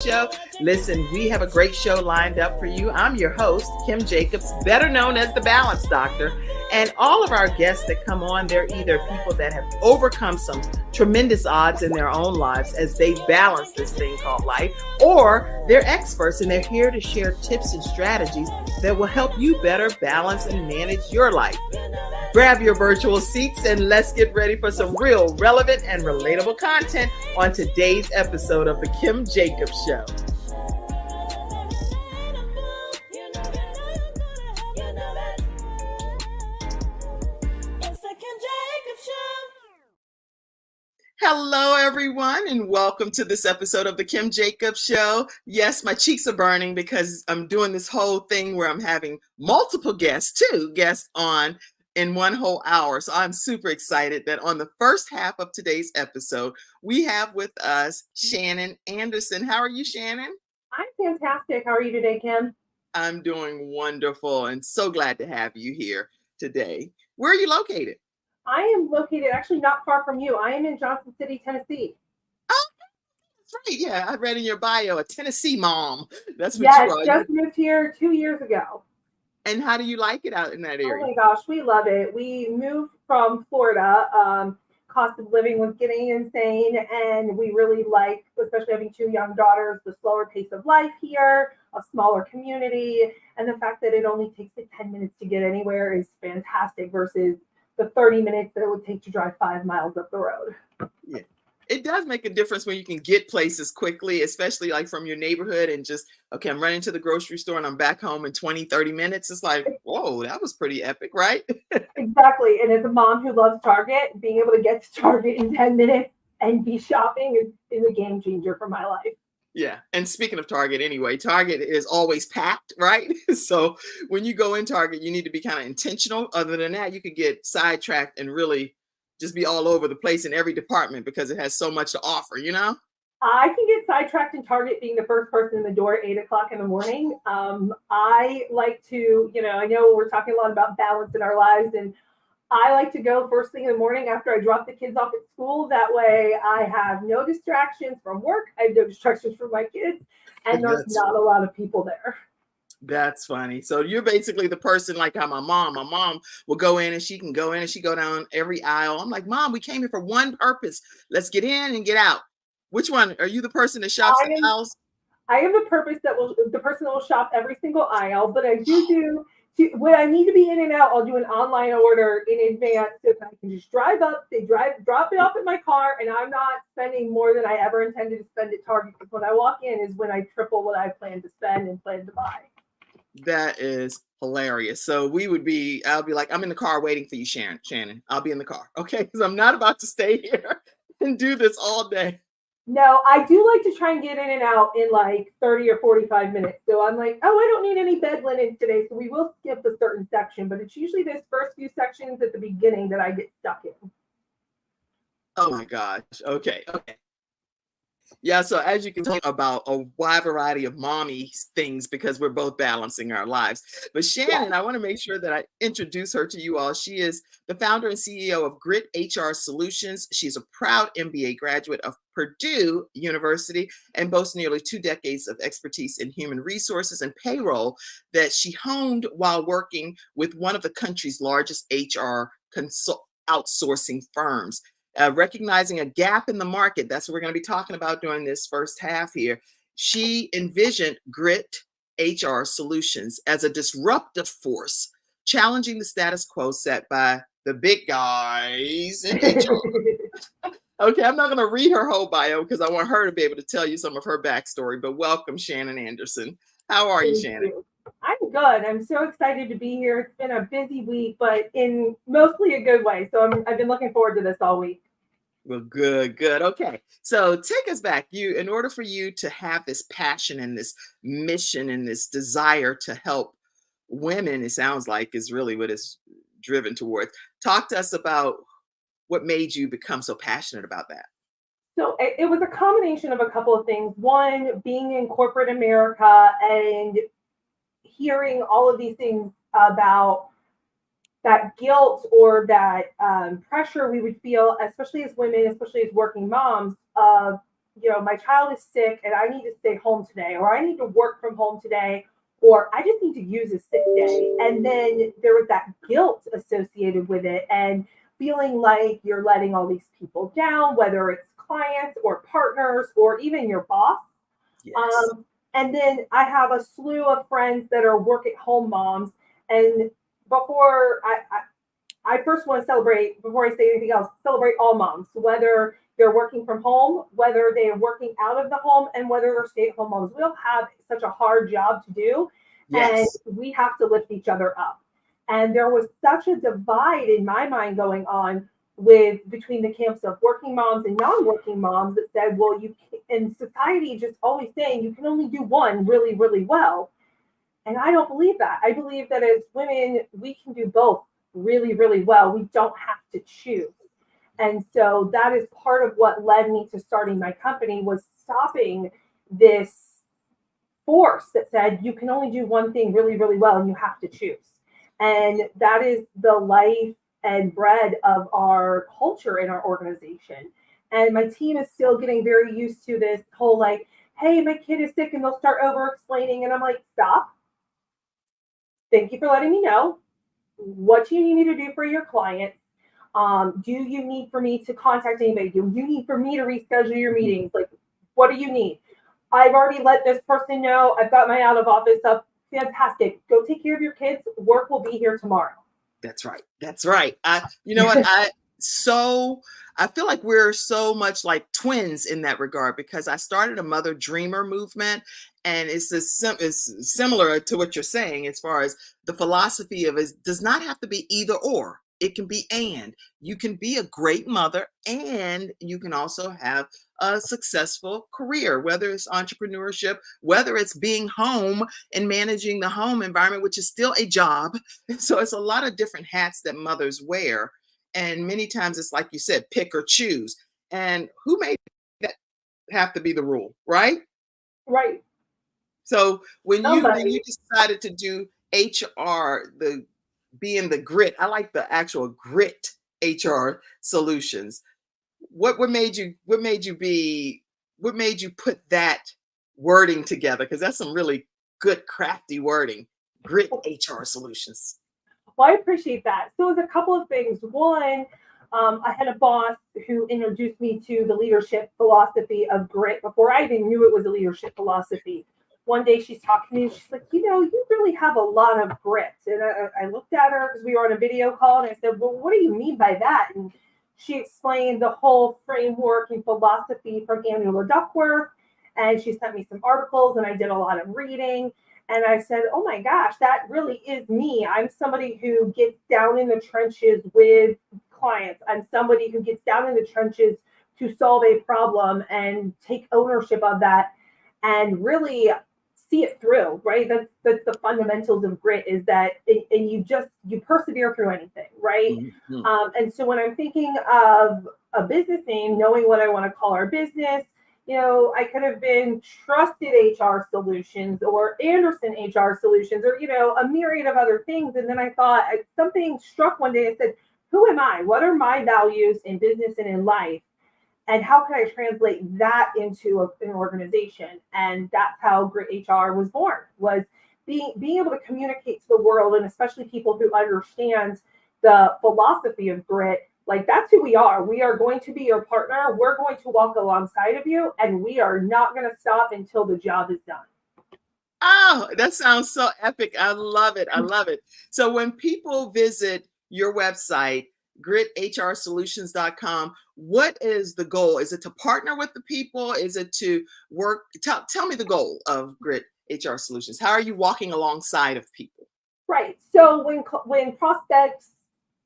Show. Listen, we have a great show lined up for you. I'm your host, Kim Jacobs, better known as the Balance Doctor. And all of our guests that come on, they're either people that have overcome some tremendous odds in their own lives as they balance this thing called life, or they're experts and they're here to share tips and strategies that will help you better balance and manage your life. Grab your virtual seats and let's get ready for some real relevant and relatable content on today's episode of The Kim Jacobs Show. Hello, everyone, and welcome to this episode of The Kim Jacobs Show. Yes, my cheeks are burning because I'm doing this whole thing where I'm having multiple guests on in one whole hour. So I'm super excited that on the first half of today's episode, we have with us Shannon Anderson. How are you, Shannon? I'm fantastic. How are you today, Kim? I'm doing wonderful and so glad to have you here today. Where are you located? I am located actually not far from you. I am in Johnson City, Tennessee. Oh, that's right. Yeah, I read in your bio, a Tennessee mom. That's what yes, you are. Just moved here 2 years ago. And how do you like it out in that area? Oh my gosh, we love it. We moved from Florida. Cost of living was getting insane, and we really like, especially having 2 young daughters, the slower pace of life here, a smaller community, and the fact that it only takes like 10 minutes to get anywhere is fantastic versus the 30 minutes that it would take to drive 5 miles up the road. Yeah. It does make a difference when you can get places quickly, especially like from your neighborhood and just, okay, I'm running to the grocery store and I'm back home in 20, 30 minutes. It's like, whoa, that was pretty epic, right? Exactly. And as a mom who loves Target, being able to get to Target in 10 minutes and be shopping is a game changer for my life. Yeah. And speaking of Target anyway, Target is always packed, right? So when you go in Target, you need to be kind of intentional. Other than that, you could get sidetracked and really just be all over the place in every department because it has so much to offer, you know? I can get sidetracked in Target being the first person in the door at 8 o'clock in the morning. I like to, I know we're talking a lot about balance in our lives, and I like to go first thing in the morning after I drop the kids off at school. That way I have no distractions from work. I have no distractions from my kids, and there's not a lot of people there. That's funny. So you're basically the person like how my mom will go in and she can go in and she go down every aisle. I'm like, Mom, we came here for one purpose. Let's get in and get out. Which one? Are you the person that shops the aisles? I am the person that will shop every single aisle, but I do when I need to be in and out, I'll do an online order in advance so that I can just drive up, drop it off at my car, and I'm not spending more than I ever intended to spend at Target, because when I walk in is when I triple what I plan to spend and plan to buy. That is hilarious. So I'll be like, I'm in the car waiting for you, Shannon. I'll be in the car. Okay. Because I'm not about to stay here and do this all day. No, I do like to try and get in and out in like 30 or 45 minutes. So I'm like, oh, I don't need any bed linens today. So we will skip a certain section, but it's usually those first few sections at the beginning that I get stuck in. Oh my gosh. Okay. Yeah, so as you can tell about a wide variety of mommy things because we're both balancing our lives. But Shannon, I want to make sure that I introduce her to you all. She is the founder and CEO of Grit HR Solutions. She's a proud MBA graduate of Purdue University and boasts nearly 2 decades of expertise in human resources and payroll that she honed while working with one of the country's largest HR outsourcing firms. Recognizing a gap in the market, that's what we're going to be talking about during this first half here. She envisioned Grit HR Solutions as a disruptive force, challenging the status quo set by the big guys in HR. Okay, I'm not going to read her whole bio because I want her to be able to tell you some of her backstory, but welcome, Shannon Anderson. How are you, Shannon? I'm good. I'm so excited to be here. It's been a busy week, but in mostly a good way. So I've been looking forward to this all week. Well, good. Okay. So take us back. In order for you to have this passion and this mission and this desire to help women, it sounds like is really what it's driven towards. Talk to us about what made you become so passionate about that. So it was a combination of a couple of things. One, being in corporate America and hearing all of these things about that guilt or that pressure we would feel, especially as women, especially as working moms, of my child is sick and I need to stay home today, or I need to work from home today, or I just need to use a sick day. And then there was that guilt associated with it and feeling like you're letting all these people down, whether it's clients or partners or even your boss. Yes. And then I have a slew of friends that are work at home moms. And before I first want to celebrate, before I say anything else, celebrate all moms, whether they're working from home, whether they are working out of the home, and whether they're stay-at-home moms. We all have such a hard job to do, Yes. and we have to lift each other up. And there was such a divide in my mind going on between the camps of working moms and non-working moms that said, well, and society just always saying you can only do one really, really well. And I don't believe that. I believe that as women, we can do both really, really well. We don't have to choose. And so that is part of what led me to starting my company, was stopping this force that said you can only do one thing really, really well and you have to choose. And that is the life and bread of our culture in our organization. And my team is still getting very used to this whole like, hey, my kid is sick, and they'll start over explaining. And I'm like, stop. Thank you for letting me know. What do you need me to do for your client? Do you need for me to contact anybody? Do you need for me to reschedule your meetings? Like, what do you need? I've already let this person know. I've got my out of office up. Fantastic. Go take care of your kids. Work will be here tomorrow. That's right. That's right. You know what? I feel like we're so much like twins in that regard, because I started a Mother Dreamer movement, and it's similar to what you're saying as far as the philosophy of it does not have to be either or. It can be and. You can be a great mother, and you can also have a successful career, whether it's entrepreneurship, whether it's being home and managing the home environment, which is still a job. So it's a lot of different hats that mothers wear. And many times it's like you said, pick or choose. And who made that have to be the rule, right? Right. So when you decided to do HR, being the grit, I like the actual grit HR solutions. What made you put that wording together? Because that's some really good crafty wording. Grit HR solutions. Well, I appreciate that. So it was a couple of things. One, I had a boss who introduced me to the leadership philosophy of grit before I even knew it was a leadership philosophy. One day she's talking to me and she's like, you really have a lot of grit. And I looked at her because we were on a video call, and I said, well, what do you mean by that? And she explained the whole framework and philosophy from Angela Duckworth. And she sent me some articles, and I did a lot of reading. And I said, oh my gosh, that really is me. I'm somebody who gets down in the trenches with clients. I'm somebody who gets down in the trenches to solve a problem and take ownership of that and really see it through, right? That's the fundamentals of grit, is that and you persevere through anything, right? Mm-hmm. And so when I'm thinking of a business name, knowing what I want to call our business, I could have been Trusted HR Solutions or Anderson HR Solutions, or, a myriad of other things. And then I thought, something struck one day. I said, who am I? What are my values in business and in life? And how can I translate that into an organization? And that's how Grit HR was born, was being able to communicate to the world, and especially people who understand the philosophy of grit. Like, that's who we are. We are going to be your partner. We're going to walk alongside of you, and we are not going to stop until the job is done. Oh, that sounds so epic. I love it. I love it. So when people visit your website, gritHRsolutions.com, what is the goal? Is it to partner with the people? Is it to work? Tell me the goal of Grit HR Solutions. How are you walking alongside of people? Right. So when prospects,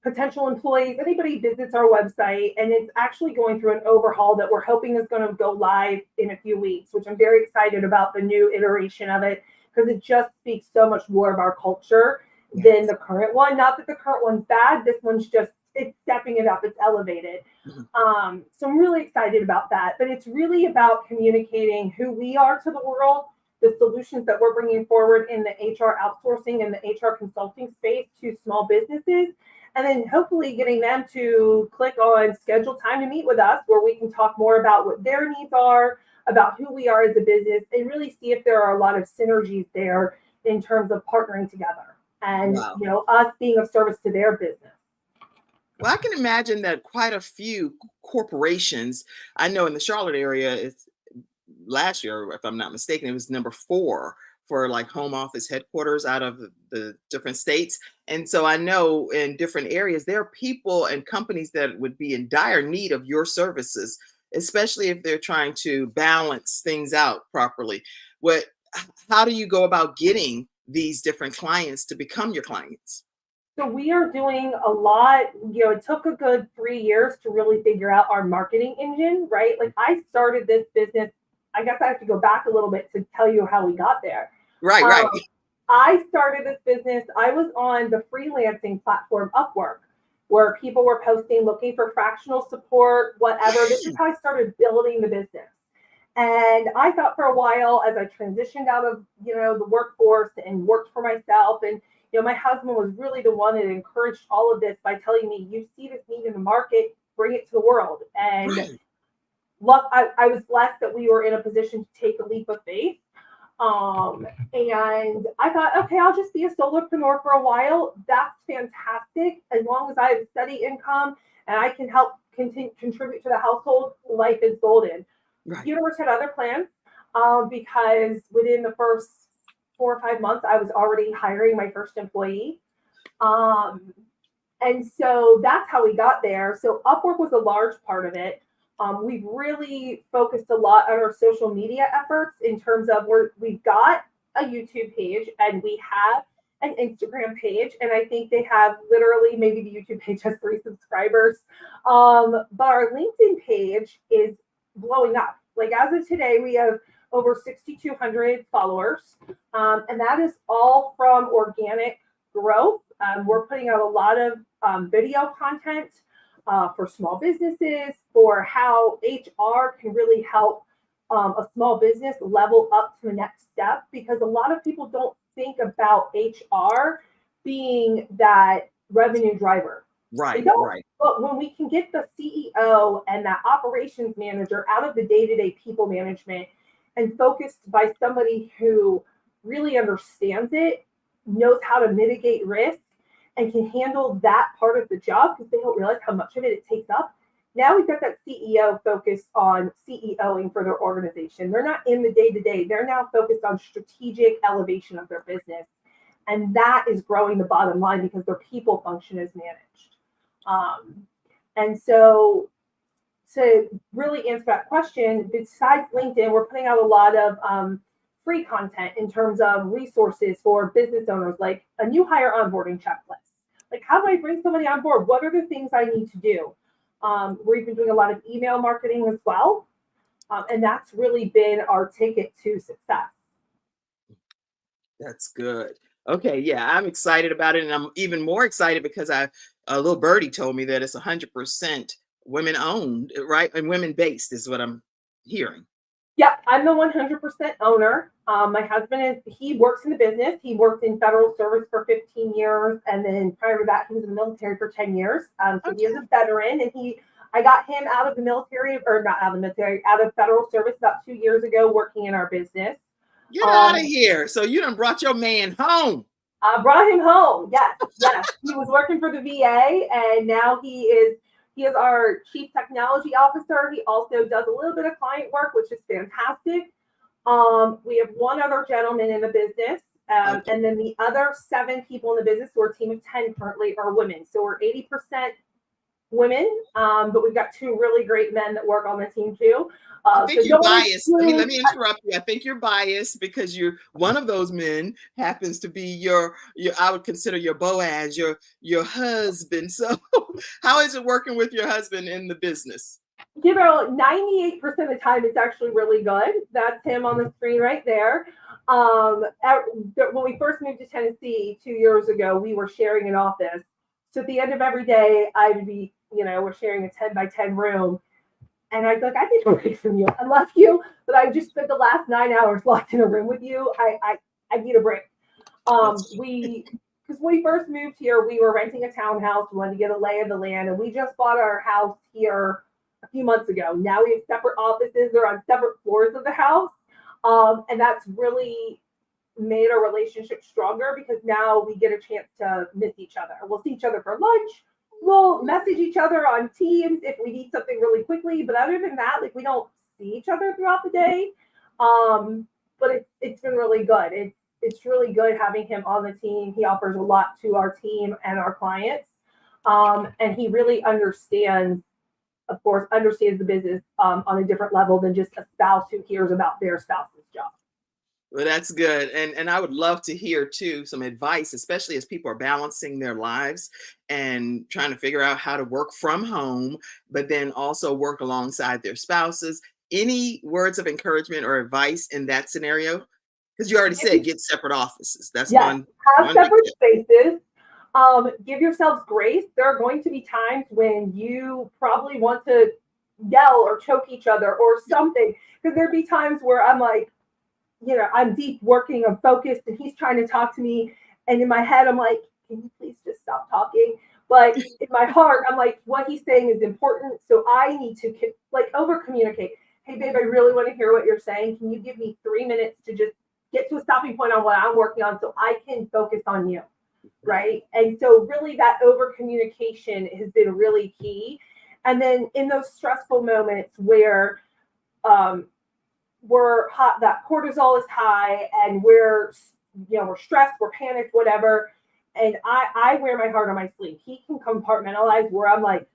potential employees, anybody visits our website, and it's actually going through an overhaul that we're hoping is going to go live in a few weeks, which I'm very excited about the new iteration of it, because it just speaks so much more of our culture than the current one. Not that the current one's bad. This one's it's stepping it up. It's elevated. Mm-hmm. So I'm really excited about that. But it's really about communicating who we are to the world, the solutions that we're bringing forward in the HR outsourcing and the HR consulting space to small businesses, and then hopefully getting them to click on schedule time to meet with us, where we can talk more about what their needs are, about who we are as a business and really see if there are a lot of synergies there in terms of partnering together and, Wow. us being of service to their business. Well, I can imagine that quite a few corporations, I know in the Charlotte area, it's last year, if I'm not mistaken, it was number 4 for like home office headquarters out of the different states. And so I know in different areas, there are people and companies that would be in dire need of your services, especially if they're trying to balance things out properly. What, how do you go about getting these different clients to become your clients? So we are doing a lot. It took a good 3 years to really figure out our marketing engine, right? Like I started this business. I guess I have to go back a little bit to tell you how we got there. Right, Um, right. I started this business. I was on the freelancing platform Upwork, where people were posting looking for fractional support, whatever. This is how I started building the business. And I thought for a while, as I transitioned out of the workforce and worked for myself, and my husband was really the one that encouraged all of this by telling me, "You see this need in the market, bring it to the world." And Right. look, I was blessed that we were in a position to take a leap of faith. And I thought, okay, I'll just be a solopreneur for a while. That's fantastic. As long as I have steady income and I can help contribute to the household, life is golden. Right. Universe had other plans, because within the first 4 or 5 months, I was already hiring my first employee. Um, and so that's how we got there. So Upwork was a large part of it. We've really focused a lot on our social media efforts in terms of we've got a YouTube page and we have an Instagram page, and I think they have literally maybe the YouTube page has 3 subscribers. But our LinkedIn page is blowing up. Like as of today, we have over 6,200 followers, and that is all from organic growth. We're putting out a lot of video content for small businesses, for how HR can really help a small business level up to the next step, because a lot of people don't think about HR being that revenue driver. They Right, don't. right. But when we can get the CEO and that operations manager out of the day-to-day people management and focused by somebody who really understands it, knows how to mitigate risk, and can handle that part of the job because they don't realize how much of it takes up. Now we've got that CEO focused on CEOing for their organization. They're not in the day-to-day. They're now focused on strategic elevation of their business. And that is growing the bottom line because their people function is managed. And so to really answer that question, besides LinkedIn, we're putting out a lot of free content in terms of resources for business owners, like a new hire onboarding checklist. Like, how do I bring somebody on board? What are the things I need to do? We're even doing a lot of email marketing as well. And that's really been our ticket to success. That's good. Okay, yeah, I'm excited about it, and I'm even more excited because a little birdie told me that it's 100% women owned, right, and women based is what I'm hearing. Yeah, I'm the 100% owner. My husband he works in the business. He worked in federal service for 15 years. And then prior to that, he was in the military for 10 years. So he is a veteran, and I got him out of the military, or not out of the military, out of federal service about 2 years ago, working in our business. Get out of here. So you done brought your man home. I brought him home. Yes, yes. He was working for the VA, and now he is our chief technology officer. He also does a little bit of client work, which is fantastic. We have one other gentleman in the business, Okay. and then the other 7 people in the business, we're a team of 10 currently, are women. So we're 80% women, but we've got 2 really great men that work on the team too. I think So you're don't biased. Let me assume- interrupt you. I think you're biased because you're one of those men happens to be your I would consider your Boaz, your husband. So how is it working with your husband in the business? 98% of the time it's actually really good. That's him on the screen right there. When we first moved to Tennessee 2 years ago, we were sharing an office. So at the end of every day, I would be, we're sharing a 10 by 10 room. And I'd be like, I need a break from you. I love you, but I just spent the last 9 hours locked in a room with you. I need a break. Because when we first moved here, we were renting a townhouse. We wanted to get a lay of the land, and we just bought our house here a few months ago. Now we have separate offices. They're on separate floors of the house. And that's really made our relationship stronger because now we get a chance to miss each other. We'll see each other for lunch. We'll message each other on Teams if we need something really quickly. But other than that, like we don't see each other throughout the day. But it's been really good. It's really good having him on the team. He offers a lot to our team and our clients. And he really understands the business on a different level than just a spouse who hears about their spouse's job. Well, that's good. And I would love to hear too some advice, especially as people are balancing their lives and trying to figure out how to work from home, but then also work alongside their spouses. Any words of encouragement or advice in that scenario? Because you already said get separate offices. That's yes, one. Have one separate spaces. Give yourselves grace. There are going to be times when you probably want to yell or choke each other or something. Because there'd be times where I'm like, I'm deep working, I'm focused, and he's trying to talk to me. And in my head, I'm like, can you please just stop talking? But in my heart, I'm like, what he's saying is important. So I need to over communicate. Hey, babe, I really want to hear what you're saying. Can you give me 3 minutes to just get to a stopping point on what I'm working on so I can focus on you? Right. And so really that over communication has been really key. And then in those stressful moments where we're hot, that cortisol is high and we're stressed, we're panicked, whatever. And I wear my heart on my sleeve. He can compartmentalize where I'm like,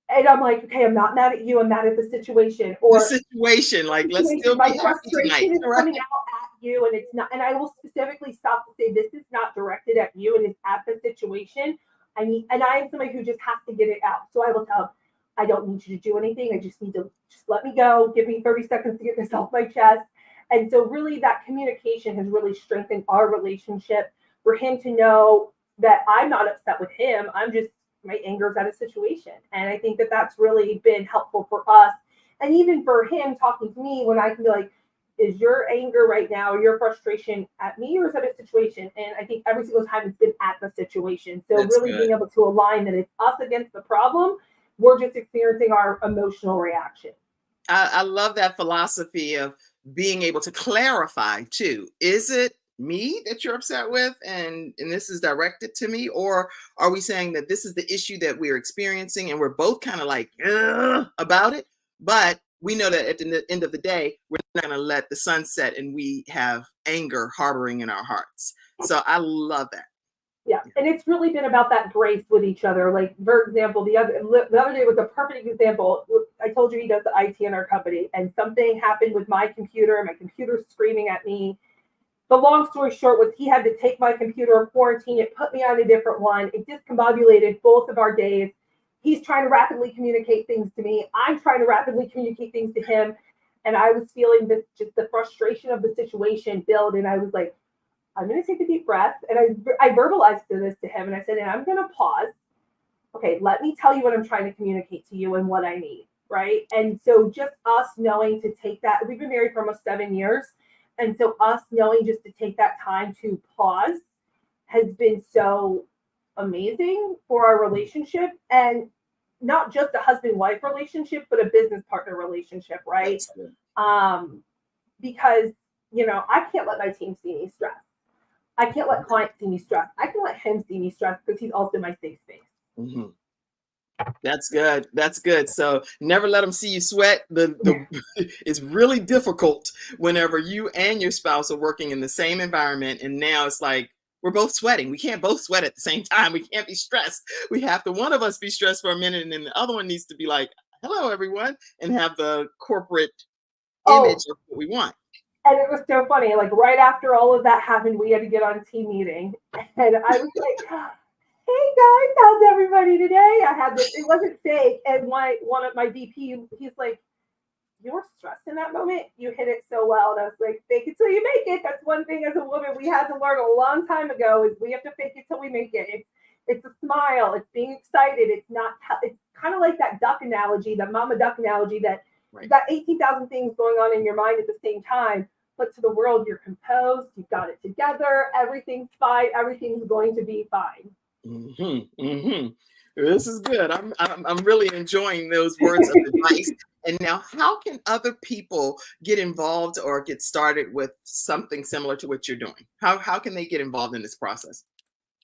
okay, I'm not mad at you. I'm mad at the situation. Or the situation, like let's still my be happy frustration tonight. is coming out at you, and it's not. And I will specifically stop to say this is not directed at you. It is at the situation. And I am somebody who just has to get it out. So I will tell him, I don't need you to do anything. I just need to let me go. Give me 30 seconds to get this off my chest. And so really that communication has really strengthened our relationship for him to know that I'm not upset with him. My anger is at a situation. And I think that that's really been helpful for us. And even for him talking to me when I can be like, is your anger right now, or your frustration at me, or is it a situation? And I think every single time it's been at the situation. So That's really good. being able to align that it's us against the problem. We're just experiencing our emotional reaction. I love that philosophy of being able to clarify too. Is it me that you're upset with and this is directed to me? Or are we saying that this is the issue that we're experiencing and we're both kind of like about it? But we know that at the end of the day, we're not going to let the sun set and we have anger harboring in our hearts. So I love that. Yeah, and it's really been about that grace with each other. Like, for example, the other day was a perfect example. I told you he does the IT in our company, and something happened with my computer. My computer's screaming at me. The long story short was he had to take my computer and quarantine it, put me on a different one. It discombobulated both of our days. He's trying to rapidly communicate things to me. I'm trying to rapidly communicate things to him. And I was feeling just the frustration of the situation build. And I was like, I'm going to take a deep breath. And I verbalized this to him. And I said, and I'm going to pause. Okay, let me tell you what I'm trying to communicate to you and what I need. Right. And so just us knowing to take that, we've been married for almost 7 years. And so us knowing just to take that time to pause has been so amazing for our relationship. And not just a husband-wife relationship, but a business partner relationship, right? Because, I can't let my team see me stressed. I can't let clients see me stressed. I can let him see me stressed because he's also my safe space. Mm-hmm. That's good. That's good. So never let them see you sweat. It's really difficult whenever you and your spouse are working in the same environment. And now it's like, we're both sweating. We can't both sweat at the same time. We can't be stressed. We have to, one of us be stressed for a minute and then the other one needs to be like, hello, everyone, and have the corporate image of what we want. And it was so funny. Like right after all of that happened, we had to get on a team meeting. And I was like, hey guys, how's everybody today? I had this, it wasn't fake. And one of my VP, he's like, you were stressed in that moment. You hit it so well. And I was like, fake it till you make it. That's one thing as a woman we had to learn a long time ago is we have to fake it till we make it. It's a smile. It's being excited. It's kind of like that duck analogy, that mama duck analogy that you've got 18,000 things going on in your mind at the same time. But to the world, you're composed. You've got it together. Everything's fine. Everything's going to be fine. Mm-hmm, mm-hmm. This is good. I'm really enjoying those words of advice. And now, how can other people get involved or get started with something similar to what you're doing? How can they get involved in this process?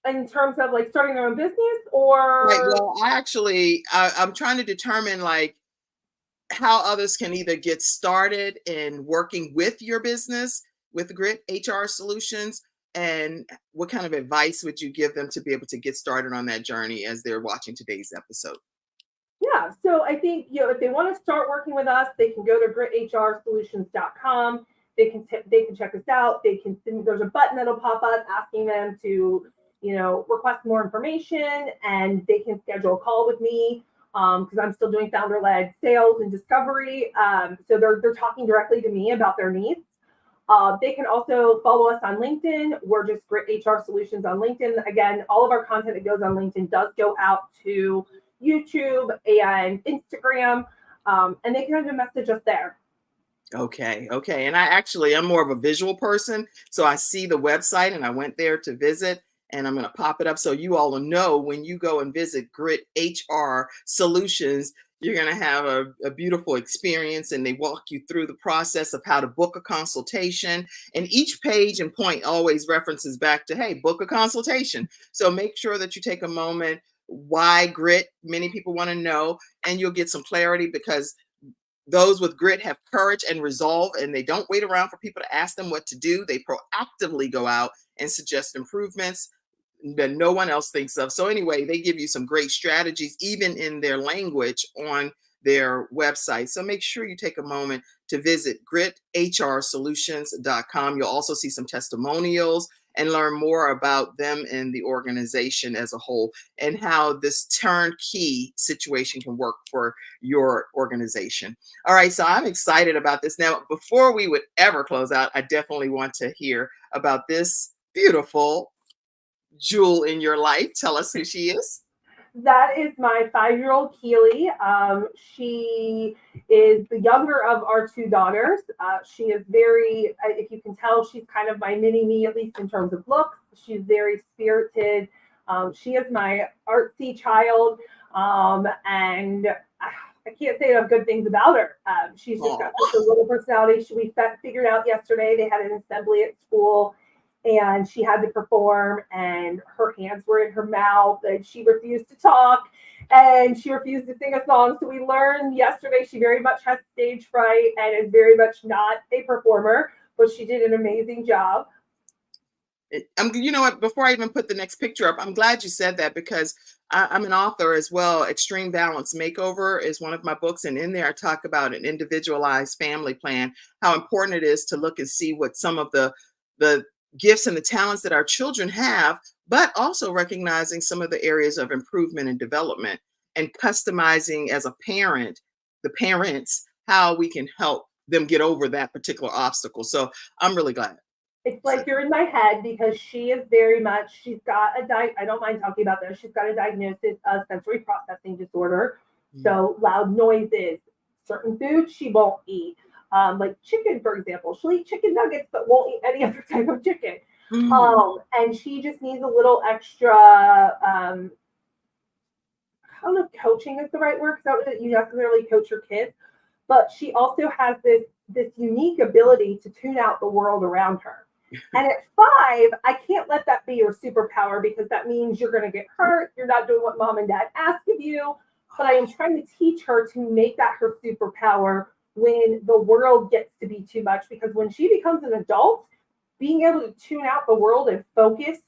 In terms of like starting their own business Right. or Well, I'm trying to determine like how others can either get started in working with your business with Grit HR Solutions, and what kind of advice would you give them to be able to get started on that journey as they're watching today's episode? yeah, so I think if they want to start working with us, they can go to gritHRsolutions.com. They can check us out. They can there's a button that'll pop up asking them to request more information, and they can schedule a call with me because I'm still doing founder-led sales and discovery. So they're talking directly to me about their needs. They can also follow us on LinkedIn. We're just Grit HR Solutions on LinkedIn. Again, all of our content that goes on LinkedIn does go out to YouTube and Instagram, and they can even message us there. Okay, okay. And I'm more of a visual person. So I see the website and I went there to visit, and I'm going to pop it up so you all will know when you go and visit Grit HR Solutions, you're going to have a beautiful experience, and they walk you through the process of how to book a consultation. And each page and point always references back to, hey, book a consultation. So make sure that you take a moment. Why grit? Many people want to know, and you'll get some clarity because those with grit have courage and resolve, and they don't wait around for people to ask them what to do. They proactively go out and suggest improvements that no one else thinks of. So anyway, they give you some great strategies, even in their language on their website. So make sure you take a moment to visit gritHRsolutions.com. You'll also see some testimonials and learn more about them and the organization as a whole, and how this turnkey situation can work for your organization. All right, so I'm excited about this. Now, before we would ever close out, I definitely want to hear about this beautiful jewel in your life. Tell us who she is. That is my 5-year-old Keely. She is the younger of our two daughters. She is very, if you can tell, she's kind of my mini me, at least in terms of looks. She's very spirited. She is my artsy child. And I can't say enough good things about her. She's just got such a little personality. We figured out yesterday they had an assembly at school, and she had to perform, and her hands were in her mouth, and she refused to talk, and she refused to sing a song. So we learned yesterday she very much has stage fright and is very much not a performer, but she did an amazing job. You know what, before I even put the next picture up, I'm glad you said that, because I'm an author as well. Extreme Balance Makeover is one of my books, and in there I talk about an individualized family plan, how important it is to look and see what some of the gifts and the talents that our children have, but also recognizing some of the areas of improvement and development, and customizing as a parent, the parents, how we can help them get over that particular obstacle. So I'm really glad. It's like you're in my head, because she is very much, she's got I don't mind talking about this. She's got a diagnosis of sensory processing disorder. So loud noises, certain foods she won't eat. Like chicken, for example. She'll eat chicken nuggets, but won't eat any other type of chicken. And she just needs a little extra, I don't know if coaching is the right word, because I don't know that you necessarily coach your kids, but she also has this unique ability to tune out the world around her. And at 5, I can't let that be your superpower, because that means you're going to get hurt. You're not doing what mom and dad ask of you. But I am trying to teach her to make that her superpower when the world gets to be too much, because when she becomes an adult, being able to tune out the world and focus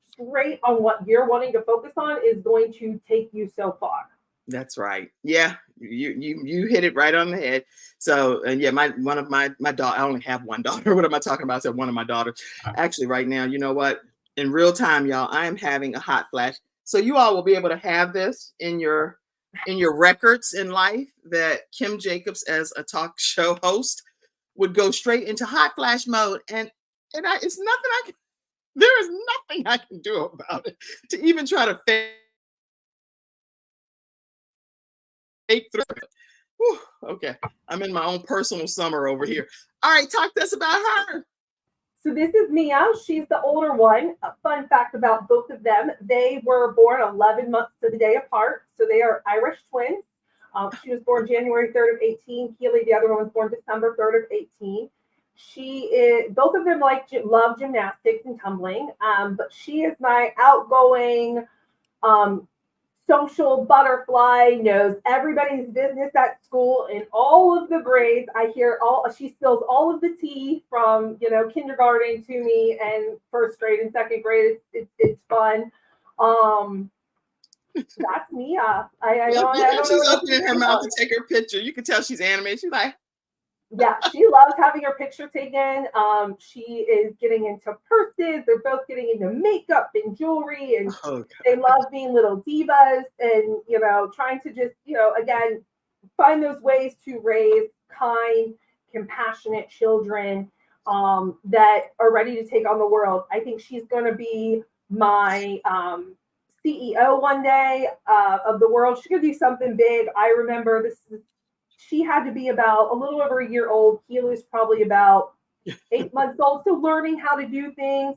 straight on what you're wanting to focus on is going to take you so far. That's right. Yeah, you hit it right on the head. So, and yeah, one of my daughter, I only have one daughter. What am I talking about? I said one of my daughters. Actually, right now, you know what? In real time, y'all, I am having a hot flash. So you all will be able to have this in your records in life, that Kim Jacobs, as a talk show host, would go straight into hot flash mode, and it's nothing there is nothing I can do about it to even try to fake through it. Whew, okay, I'm in my own personal summer over here. All right, talk to us about her. So this is Mia. She's the older one. A fun fact about both of them: they were born 11 months to the day apart. So they are Irish twins. She was born January 3rd of 18. Keely, the other one, was born December 3rd of 18. She is. Both of them love gymnastics and tumbling. But she is my outgoing, social butterfly, knows everybody's business at school in all of the grades. She spills all of the tea from, kindergarten to me, and first grade and second grade. It's fun. That's Mia. I don't She's know opening her mouth to take her picture. You can tell she's animated. She's like, yeah, she loves having her picture taken. She is getting into purses. They're both getting into makeup and jewelry, and they love being little divas, and trying to just again find those ways to raise kind, compassionate children that are ready to take on the world. I think she's going to be my CEO one day of the world. She's going to do something big. I remember she had to be about a little over a year old. Keely's probably about 8 months old, still learning how to do things.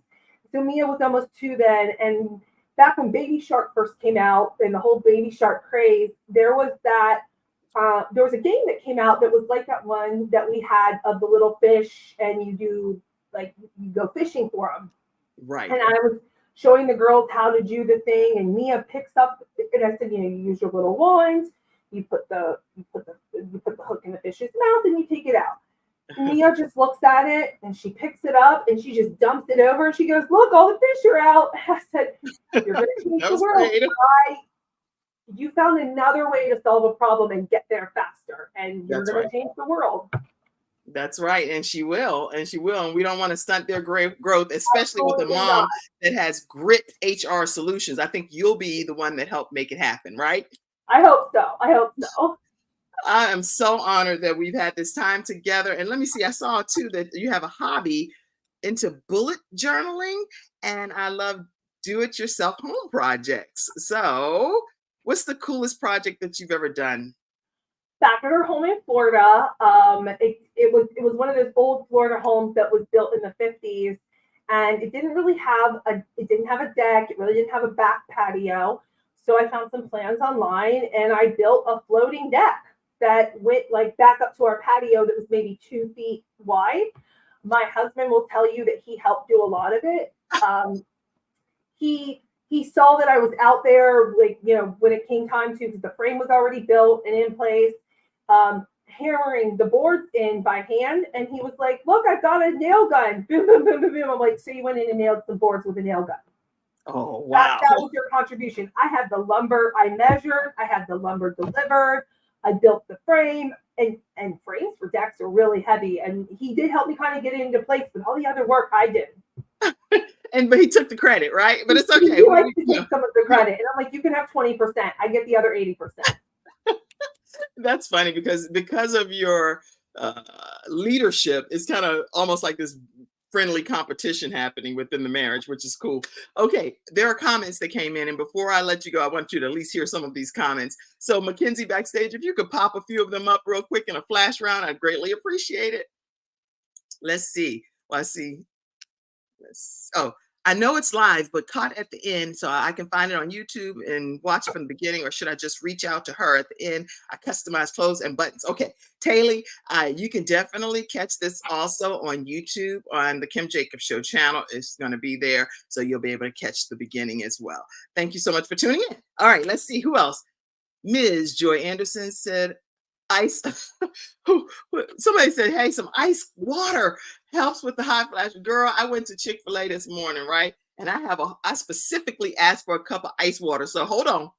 So Mia was almost 2 then. And back when Baby Shark first came out and the whole Baby Shark craze, there was a game that came out that was like that one that we had of the little fish, and you go fishing for them. Right. And I was showing the girls how to do the thing, and Mia picks up, and I said, you use your little wand. You put the hook in the fish's mouth, and you take it out. Mia just looks at it, and she picks it up, and she just dumps it over, and she goes, "Look, all the fish are out." I said, "You're going to change the world. You found another way to solve a problem and get there faster, and you're going to change the world." That's right, and she will, and we don't want to stunt their growth, especially with a mom that has grit HR solutions. I think you'll be the one that helped make it happen, right? I hope so. I am so honored that we've had this time together. And let me see, I saw too that you have a hobby into bullet journaling, and I love do-it-yourself home projects. So what's the coolest project that you've ever done? Back at our home in Florida, it was one of those old Florida homes that was built in the 50s, and it didn't have a deck. It really didn't have a back patio. So I found some plans online, and I built a floating deck that went back up to our patio that was maybe 2 feet wide. My husband will tell you that he helped do a lot of it. He saw that I was out there, when it came time to, because the frame was already built and in place, hammering the boards in by hand. And he was like, "Look, I've got a nail gun." Boom, boom, boom, boom, boom. I'm like, "So you went in and nailed some boards with a nail gun?" Oh, wow. That was your contribution. I had the lumber I measured. I had the lumber delivered. I built the frame, and frames for decks are really heavy. And he did help me kind of get it into place, but all the other work I did. But he took the credit, right? But it's okay. He likes to take some of the credit. And I'm like, "You can have 20%. I get the other 80%. That's funny because of your leadership, it's kind of almost like this friendly competition happening within the marriage, which is cool. Okay, there are comments that came in, and before I let you go, I want you to at least hear some of these comments. So Mackenzie backstage, if you could pop a few of them up real quick in a flash round, I'd greatly appreciate it. Let's see. Well, I see. I know it's live, but caught at the end, so I can find it on YouTube and watch it from the beginning, or should I just reach out to her at the end? I customize clothes and buttons. Okay, Taylor, you can definitely catch this also on YouTube on the Kim Jacobs Show channel. It's going to be there, so you'll be able to catch the beginning as well. Thank you so much for tuning in. All right, let's see who else. Ms. Joy Anderson said, ice. Somebody said, "Hey, some ice water helps with the hot flash." Girl, I went to Chick-fil-A this morning, right? And I specifically asked for a cup of ice water. So hold on.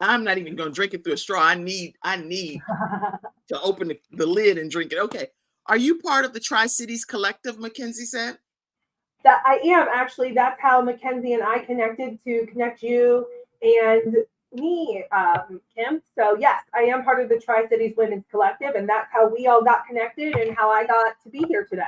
I'm not even going to drink it through a straw. I need to open the lid and drink it. Okay. Are you part of the Tri-Cities Collective, Mackenzie said? That I am, actually. That's how Mackenzie and I connected to connect you and me, Kim. So yes, I am part of the Tri-Cities Women's Collective, and that's how we all got connected and how I got to be here today.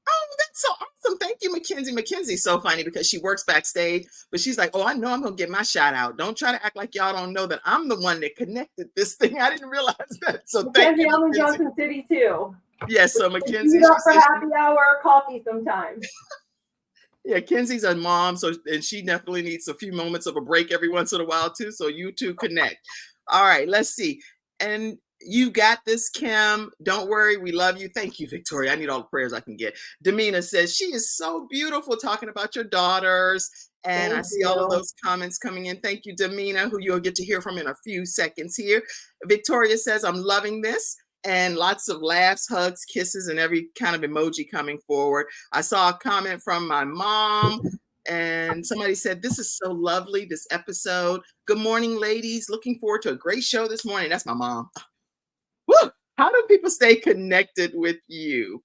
Oh, that's so awesome. Thank you, Mackenzie. Mackenzie's so funny because she works backstage, but she's like, "Oh, I know I'm going to get my shout out. Don't try to act like y'all don't know that I'm the one that connected this thing. I didn't realize that." So thank you, I'm in Johnson City too. Yes, so Mackenzie, Meet up for she says happy hour coffee sometime. yeah, Kenzie's a mom, so and she definitely needs a few moments of a break every once in a while too. So you two connect. All right, let's see. And you got this, Kim. Don't worry, we love you. Thank you, Victoria. I need all the prayers I can get. Demina says she is so beautiful talking about your daughters. And I Thank see all of you. those comments coming in. Thank you, Demina, who you'll get to hear from in a few seconds here. Victoria says, I'm loving this. And lots of laughs, hugs, kisses, and every kind of emoji coming forward. I saw a comment from my mom, and somebody said, this is so lovely, this episode. Good morning, ladies. Looking forward to a great show this morning. That's my mom. Woo! How do people stay connected with you?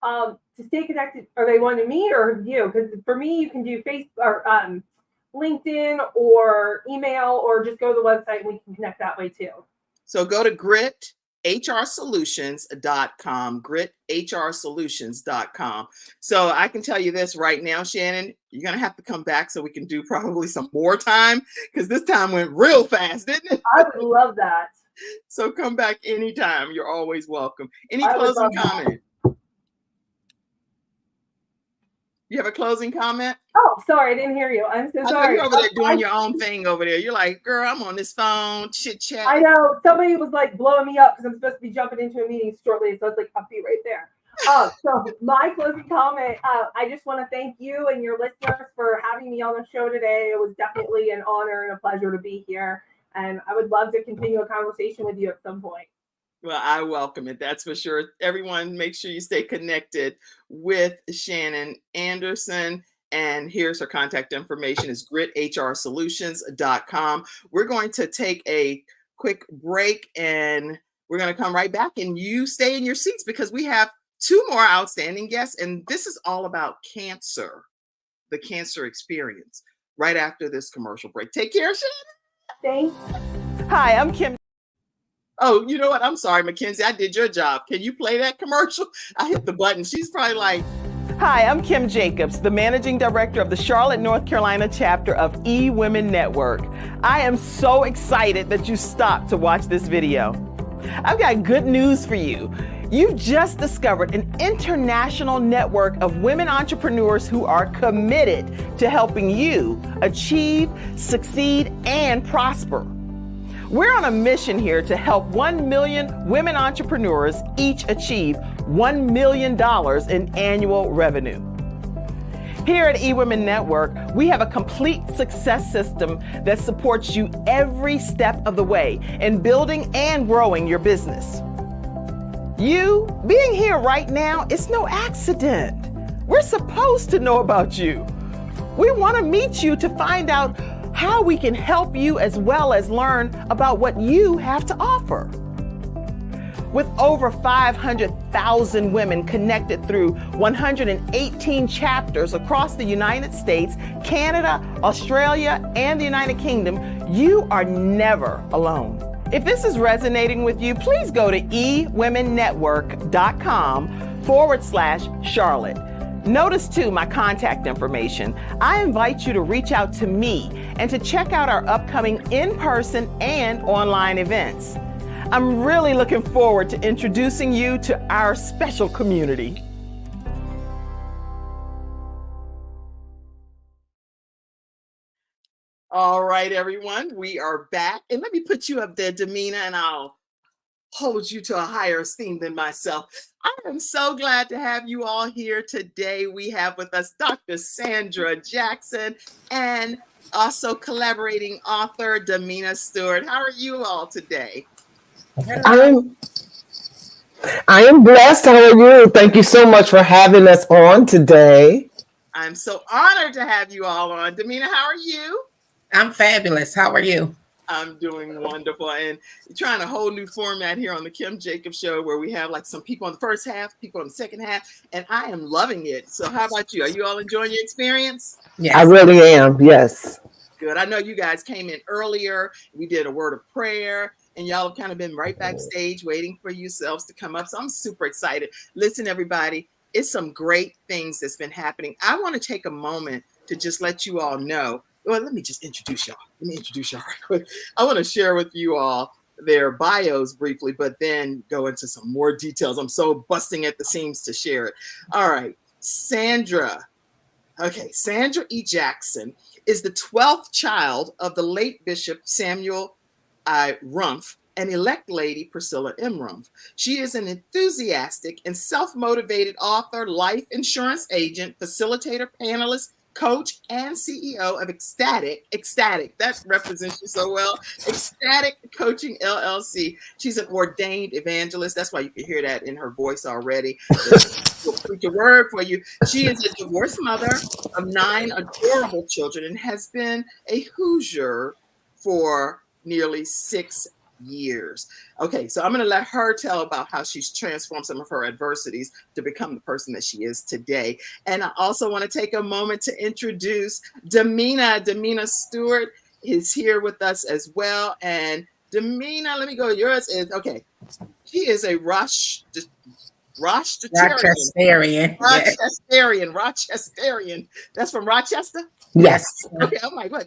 To stay connected, are they wanting me or you? Because for me, you can do Facebook or LinkedIn or email, or just go to the website and we can connect that way too. So go to gritHRsolutions.com, gritHRsolutions.com. So I can tell you this right now, Shannon, you're going to have to come back so we can do probably some more time, because this time went real fast, didn't it? I would love that. So come back anytime. You're always welcome. Any closing comment? You have a closing comment? Oh, sorry, I didn't hear you. I'm so sorry. You're over there doing your own thing over there. You're like, girl, I'm on this phone, chit chat. I know somebody was like blowing me up because I'm supposed to be jumping into a meeting shortly. So I was like, I'll be right there. So my closing comment, I just want to thank you and your listeners for having me on the show today. It was definitely an honor and a pleasure to be here. And I would love to continue a conversation with you at some point. Well, I welcome it. That's for sure. Everyone, make sure you stay connected with Shannon Anderson. And here's her contact information is gritHRsolutions.com. We're going to take a quick break and we're going to come right back, and you stay in your seats because we have two more outstanding guests. And this is all about cancer, the cancer experience, right after this commercial break. Take care, Shannon. Thanks. Hi, I'm Kim. Oh, you know what? I'm sorry, Mackenzie. I did your job. Can you play that commercial? I hit the button. She's probably like, hi, I'm Kim Jacobs, the Managing Director of the Charlotte, North Carolina chapter of eWomen Network. I am so excited that you stopped to watch this video. I've got good news for you. You've just discovered an international network of women entrepreneurs who are committed to helping you achieve, succeed, and prosper. We're on a mission here to help 1 million women entrepreneurs each achieve $1 million in annual revenue. Here at eWomen Network, we have a complete success system that supports you every step of the way in building and growing your business. You being here right now is no accident. We're supposed to know about you. We want to meet you to find out how we can help you as well as learn about what you have to offer. With over 500,000 women connected through 118 chapters across the United States, Canada, Australia, and the United Kingdom, you are never alone. If this is resonating with you, please go to ewomennetwork.com/Charlotte. Notice too my contact information. I invite you to reach out to me and to check out our upcoming in-person and online events. I'm really looking forward to introducing you to our special community. all right, everyone, we are back. And let me put you up there, Demina, and I'll hold you to a higher esteem than myself. I am so glad to have you all here today. We have with us Dr. Sandra Jackson and also collaborating author Demina Stewart. How are you all today? I am blessed. How are you? Thank you so much for having us on today. I'm so honored to have you all on. Demina, how are you? I'm fabulous. How are you? I'm doing wonderful, and trying a whole new format here on the Kim Jacobs Show where we have like some people on the first half, people on the second half, and I am loving it. So how about you? Are you all enjoying your experience? Yes. I really am. Yes. Good. I know you guys came in earlier. We did a word of prayer, and y'all have kind of been right backstage waiting for yourselves to come up. So I'm super excited. Listen, everybody, it's some great things that's been happening. I want to take a moment to just let you all know. Well, let me just introduce y'all. Let me introduce y'all right quick. I want to share with you all their bios briefly, but then go into some more details. I'm so busting at the seams to share it. All right, Sandra. Okay, Sandra E. Jackson is the 12th child of the late Bishop Samuel I. Rumpf and elect lady Priscilla M. Rumpf. She is an enthusiastic and self-motivated author, life insurance agent, facilitator, panelist, coach, and CEO of Ecstatic, that represents you so well, Ecstatic Coaching LLC. She's an ordained evangelist. That's why you can hear that in her voice already. We'll preach a word for you. She is a divorced mother of 9 adorable children and has been a Hoosier for nearly 6 years. Okay, so I'm going to let her tell about how she's transformed some of her adversities to become the person that she is today. And I also want to take a moment to introduce Damina. Damina Stewart is here with us as well. And Damina, let me go. Yours is, okay, she is a Rochesterian. Rochesterian. That's from Rochester? Yes. Okay, I'm like, what?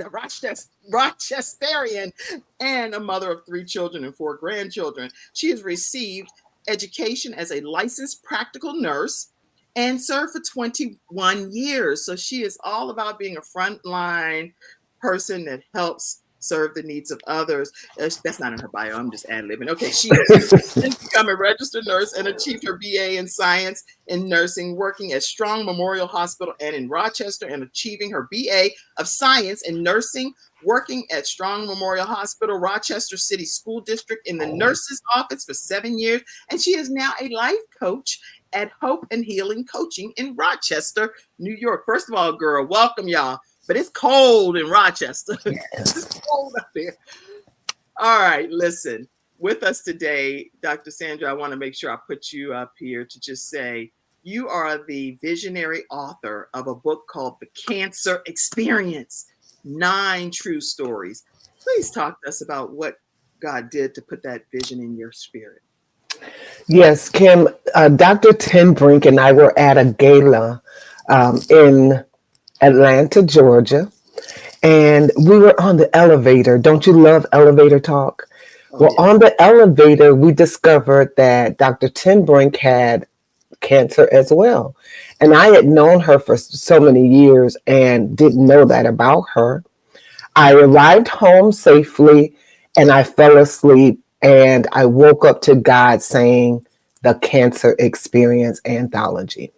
Rochesterian, and a mother of 3 children and 4 grandchildren. She has received education as a licensed practical nurse and served for 21 years. So she is all about being a frontline person that helps serve the needs of others. That's not in her bio. I'm just ad-libbing. Okay, she has become a registered nurse and achieved her BA in science in nursing, working at Strong Memorial Hospital and in Rochester, and achieving her BA of science in nursing, working at Strong Memorial Hospital, Rochester City School District in the nurse's office for 7 years. And she is now a life coach at Hope and Healing Coaching in Rochester, New York. First of all, girl, welcome y'all. But it's cold in Rochester. It's cold up there. All right, listen. With us today, Dr. Sandra, I want to make sure I put you up here to just say you are the visionary author of a book called The Cancer Experience, 9 True Stories. Please talk to us about what God did to put that vision in your spirit. Yes, Kim, Dr. Tim Brink and I were at a gala in Atlanta, Georgia, and we were on the elevator. Don't you love elevator talk? Well, on the elevator, we discovered that Dr. Tim Brink had cancer as well. And I had known her for so many years and didn't know that about her. I arrived home safely and I fell asleep, and I woke up to God saying, The Cancer Experience Anthology.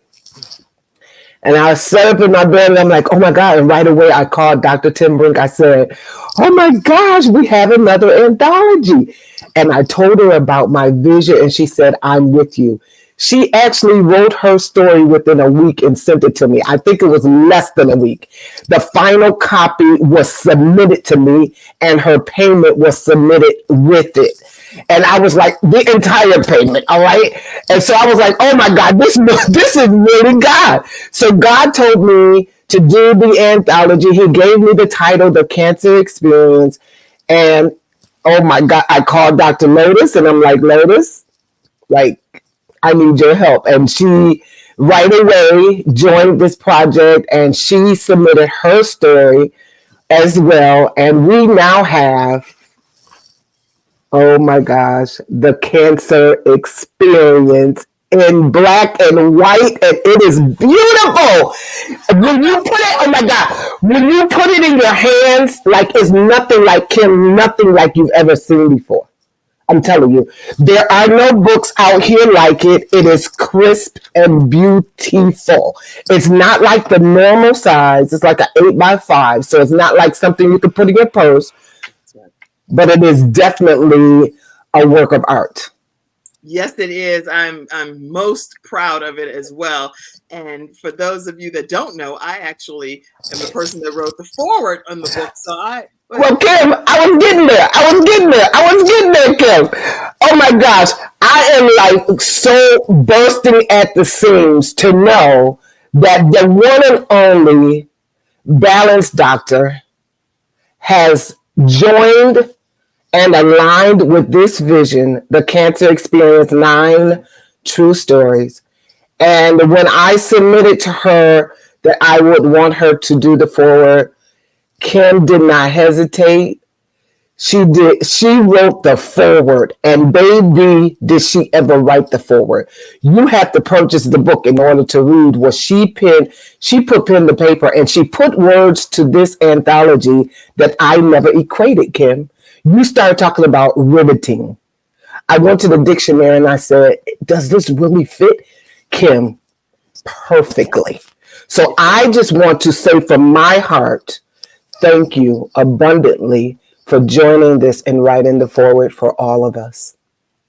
And I sat up in my bed and I'm like, oh my God. And right away I called Dr. Tim Brink. I said, oh my gosh, we have another anthology. And I told her about my vision and she said, I'm with you. She actually wrote her story within a week and sent it to me. I think it was less than a week. The final copy was submitted to me and her payment was submitted with it. And I was like, the entire payment, all right? And so I was like, oh my God, this is really God. So God told me to do the anthology. He gave me the title, The Cancer Experience. And oh my God, I called Dr. Lotus and I'm like, Lotus, like, I need your help. And she right away joined this project and she submitted her story as well. And we now have, oh my gosh, The Cancer Experience in black and white, and it is beautiful. When you put it, oh my God, when you put it in your hands, like it's nothing like Kim, nothing like you've ever seen before. I'm telling you, there are no books out here like it. It is crisp and beautiful. It's not like the normal size. It's like an 8x5. So it's not like something you could put in your purse, but it is definitely a work of art. Yes, it is. I'm most proud of it as well. And for those of you that don't know, I actually am the person that wrote the foreword on the book. So well, Kim, I was getting there, Kim. Oh my gosh. I am like so bursting at the seams to know that the one and only Balanced Doctor has joined and aligned with this vision, The Cancer Experience, 9 True Stories. And when I submitted to her that I would want her to do the foreword, Kim did not hesitate. She did. She wrote the foreword, and baby, did she ever write the foreword. You have to purchase the book in order to read what she penned. She put pen to paper, and she put words to this anthology that I never equated, Kim. You start talking about riveting. I went to the dictionary and I said, does this really fit, Kim? Perfectly. So I just want to say from my heart, thank you abundantly for joining this and writing the forward for all of us.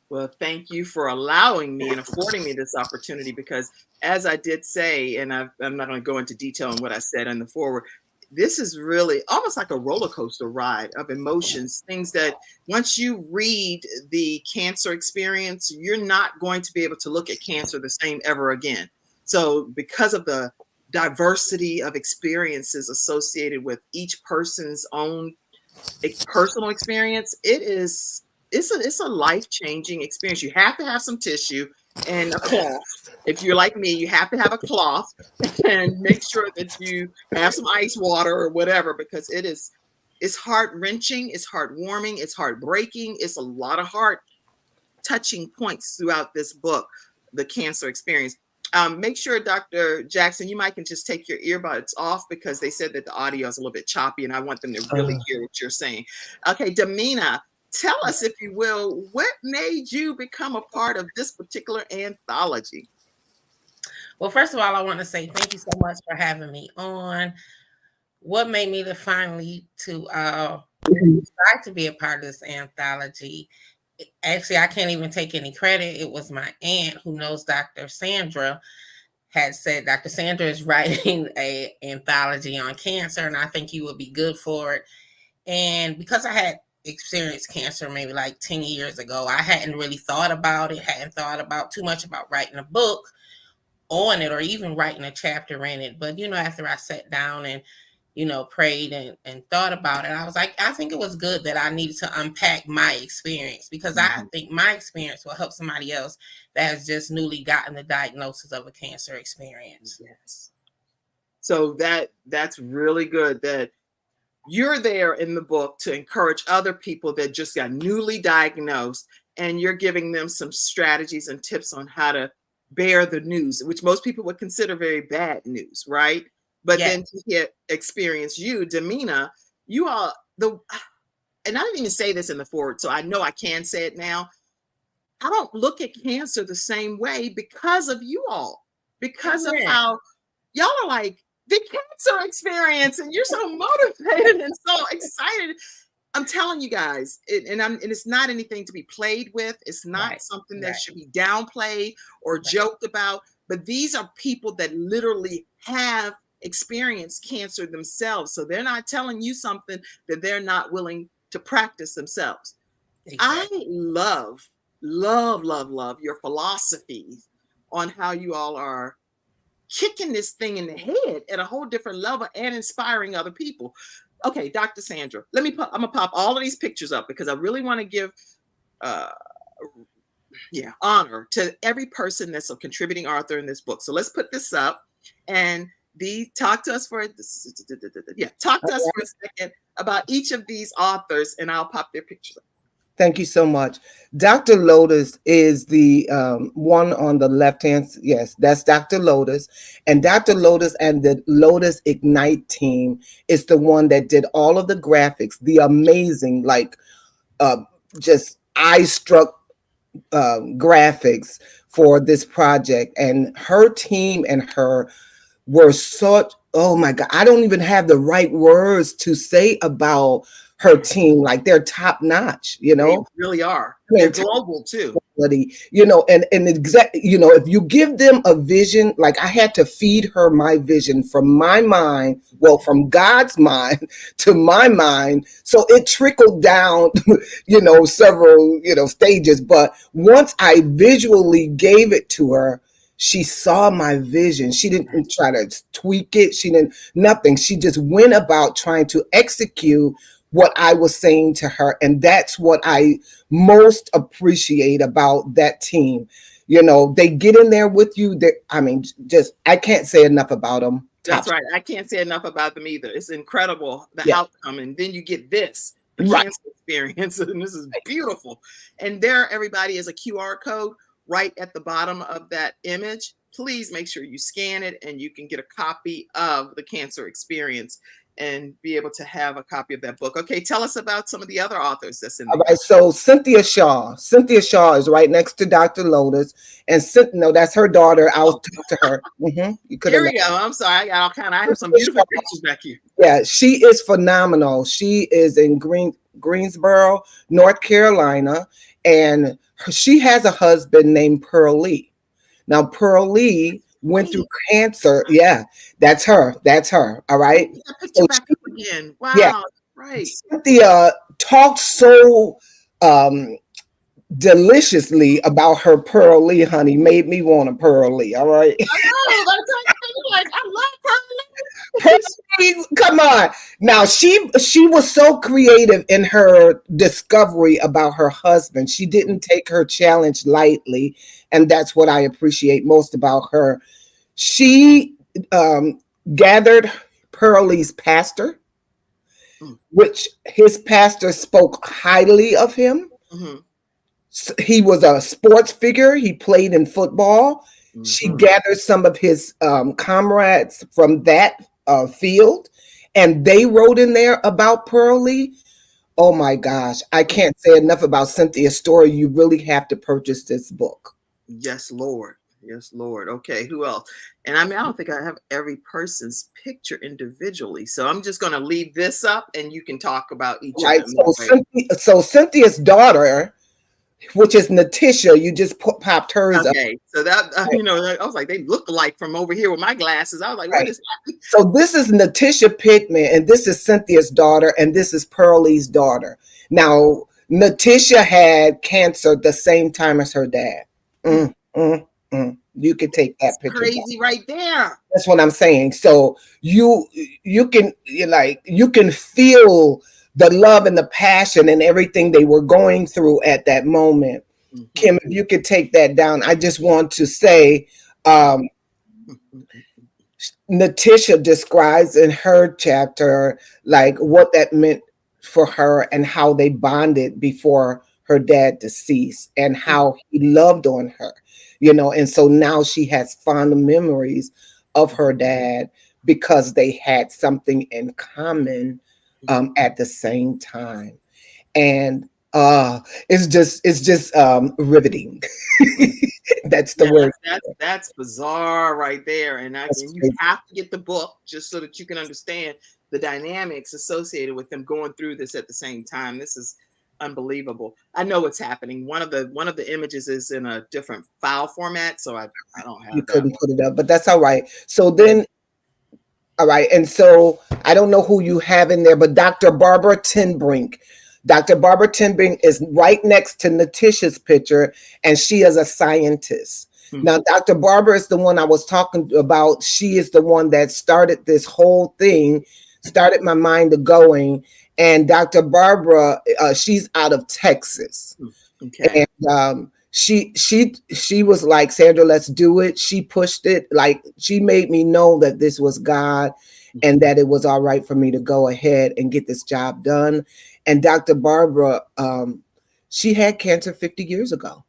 Well, thank you for allowing me and affording me this opportunity, because as I did say, and I'm not going to go into detail on what I said in the forward, this is really almost like a roller coaster ride of emotions, things that once you read the cancer experience, you're not going to be able to look at cancer the same ever again. So because of the diversity of experiences associated with each person's own personal experience, it's a life-changing experience. You have to have some tissue and a cloth. If you're like me, you have to have a cloth and make sure that you have some ice water or whatever, because it's heart-wrenching, it's heartwarming, it's heartbreaking, it's a lot of heart touching points throughout this book, The Cancer Experience. Make sure, Dr. Jackson, you might can just take your earbuds off, because they said that the audio is a little bit choppy and I want them to really hear what you're saying. Okay, Damina, tell us, if you will, what made you become a part of this particular anthology? Well, first of all, I want to say thank you so much for having me on. What made me to finally decide to be a part of this anthology? Actually, I can't even take any credit. It was my aunt, who knows Dr. Sandra, had said Dr. Sandra is writing an anthology on cancer, and I think you would be good for it. And because I had experienced cancer maybe like 10 years ago, I hadn't really thought about it, hadn't thought about too much about writing a book on it or even writing a chapter in it. But, after I sat down and prayed and thought about it, I was like, I think it was good that I needed to unpack my experience, because I think my experience will help somebody else that has just newly gotten the diagnosis of a cancer experience. Yes. So that's really good that you're there in the book to encourage other people that just got newly diagnosed, and you're giving them some strategies and tips on how to bear the news, which most people would consider very bad news, right? But then to experience you, Damina, you are and I didn't even say this in the forward, so I know I can say it now. I don't look at cancer the same way because of you all, because of how y'all are like the cancer experience, and you're so motivated and so excited. I'm telling you guys, and it's not anything to be played with. It's not something that should be downplayed or joked about. But these are people that literally have experienced cancer themselves. So they're not telling you something that they're not willing to practice themselves. Exactly. I love your philosophy on how you all are kicking this thing in the head at a whole different level and inspiring other people. Okay, Dr. Sandra, I'm gonna pop all of these pictures up, because I really want to give honor to every person that's a contributing author in this book. So let's put this up and talk to us for a second about each of these authors, and I'll pop their pictures up. Thank you so much. Dr. Lotus is the one on the left hand. Yes, that's Dr. Lotus. And Dr. Lotus and the Lotus Ignite team is the one that did all of the graphics, the amazing, just eye-struck graphics for this project. And her team and her were such, oh my God, I don't even have the right words to say about her team. Like, they're top notch, They really are. They're global too. And if you give them a vision, like I had to feed her my vision from my mind, from God's mind to my mind. So it trickled down, several, stages. But once I visually gave it to her, she saw my vision. She didn't try to tweak it. She didn't, nothing. She just went about trying to execute what I was saying to her. And that's what I most appreciate about that team. They get in there with you. I can't say enough about them. That's right. I can't say enough about them either. It's incredible, the outcome. And then you get this. the Right. cancer experience. And this is beautiful. And there, everybody, is a QR code right at the bottom of that image. Please make sure you scan it and you can get a copy of the cancer experience and be able to have a copy of that book. Okay, tell us about some of the other authors that's in All there. right, so Cynthia Shaw. Cynthia Shaw is right next to Dr. Lotus, and no, that's her daughter. I'll talk to her. You could Here have. we go. I'm sorry. I have some beautiful pictures back here. Yeah, she is phenomenal. She is in Greensboro, North Carolina, and she has a husband named Pearl Lee. Now, Pearl Lee went through cancer. Yeah, that's her. That's her. All right. Get that picture So back up again. Wow. yeah, Right. Cynthia talked so deliciously about her Pearl Lee, honey. Made me want a Pearl Lee. All right. I know. Like, I love her. Come on. Now she was so creative in her discovery about her husband. She didn't take her challenge lightly, and that's what I appreciate most about her. She gathered Pearlie's pastor, which his pastor spoke highly of him. Mm-hmm. He was a sports figure. He played in football. Mm-hmm. She gathered some of his comrades from that field, and they wrote in there about Pearl Lee. Oh my gosh, I can't say enough about Cynthia's story. You really have to purchase this book. Yes, Lord. Yes, Lord. Okay, who else? And I mean, I don't think I have every person's picture individually, so I'm just going to leave this up, and you can talk about each of them. So Cynthia's daughter, which is Natisha, you just popped hers up. Okay, so that I was like, they look alike from over here with my glasses. I was like, what is that? So this is Natisha Pittman, and this is Cynthia's daughter, and this is Pearlie's daughter. Now, Natisha had cancer the same time as her dad. You can take that picture. Crazy right there. That's what I'm saying. So you can feel the love and the passion and everything they were going through at that moment. Mm-hmm. Kim, if you could take that down, I just want to say, Natisha describes in her chapter like what that meant for her and how they bonded before her dad deceased and how he loved on her, and so now she has fond memories of her dad because they had something in common at the same time. And it's just riveting. That's the word. That's bizarre right there. And you have to get the book just so that you can understand the dynamics associated with them going through this at the same time. This is unbelievable. I know what's happening. One of the images is in a different file format, so I don't have. You couldn't put it up, but that's all right. So then, all right, and so I don't know who you have in there, but Dr. Barbara Tinbrink. Dr. Barbara Tinbrink is right next to Natisha's picture, and she is a scientist. Mm-hmm. Now, Dr. Barbara is the one I was talking about. She is the one that started this whole thing, started my mind going. And Dr. Barbara, she's out of Texas. Okay. And she was like, Sandra, let's do it. She pushed it. Like, she made me know that this was God and that it was all right for me to go ahead and get this job done. And Dr. Barbara, she had cancer 50 years ago.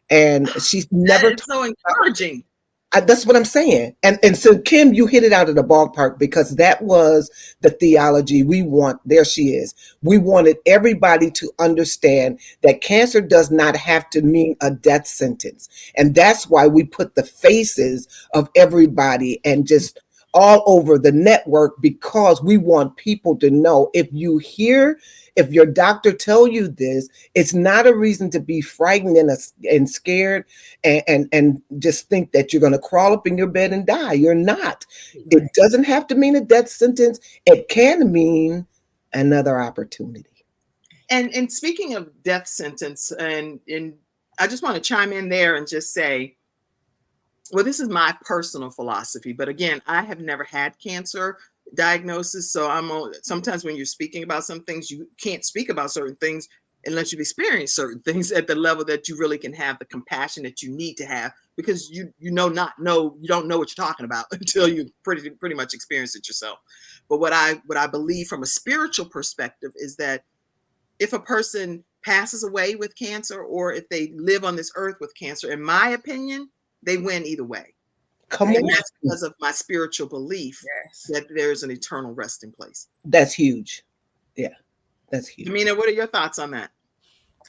And she's never so encouraging. That's what I'm saying. And so, Kim, you hit it out of the ballpark because that was the theology we want. There she is. We wanted everybody to understand that cancer does not have to mean a death sentence. And that's why we put the faces of everybody and just all over the network, because we want people to know if your doctor tell you this, it's not a reason to be frightened and scared and just think that you're going to crawl up in your bed and die. You're not. Right. It doesn't have to mean a death sentence. It can mean another opportunity. And speaking of death sentence, and I just want to chime in there and just say, well, this is my personal philosophy, but again, I have never had cancer diagnosis. So sometimes when you're speaking about some things, you can't speak about certain things unless you've experienced certain things at the level that you really can have the compassion that you need to have, because you don't know what you're talking about until you pretty much experience it yourself. But what I believe from a spiritual perspective is that if a person passes away with cancer or if they live on this earth with cancer, in my opinion, they win either way. Come And on. that's because of my spiritual belief Yes. that there's an eternal resting place. That's huge. Yeah, that's huge. Amina, what are your thoughts on that?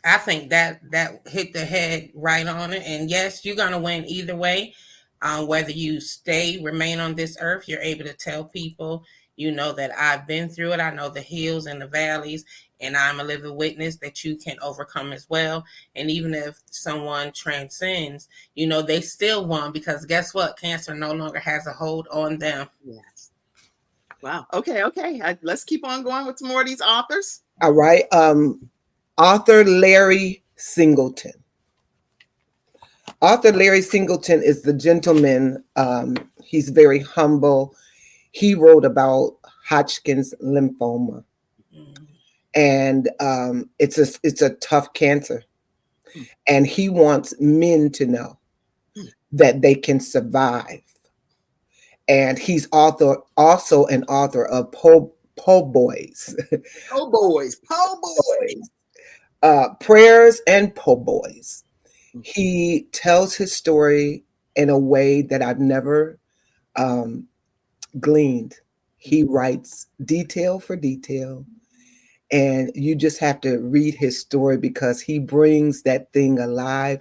I think that hit the head right on it. And yes, you're gonna win either way. Whether you remain on this earth, you're able to tell people, you know, that I've been through it. I know the hills and the valleys, and I'm a living witness that you can overcome as well. And even if someone transcends, you know, they still won, because guess what? Cancer no longer has a hold on them. Yes. Wow. Okay. Let's keep on going with some more of these authors. All right. Author Larry Singleton. Author Larry Singleton is the gentleman. He's very humble. He wrote about Hodgkin's lymphoma, and it's a tough cancer, and he wants men to know that they can survive. And he's also an author of Po Boys. Po Boys. Prayers and Po Boys. He tells his story in a way that I've never gleaned. He writes detail for detail, and you just have to read his story because he brings that thing alive.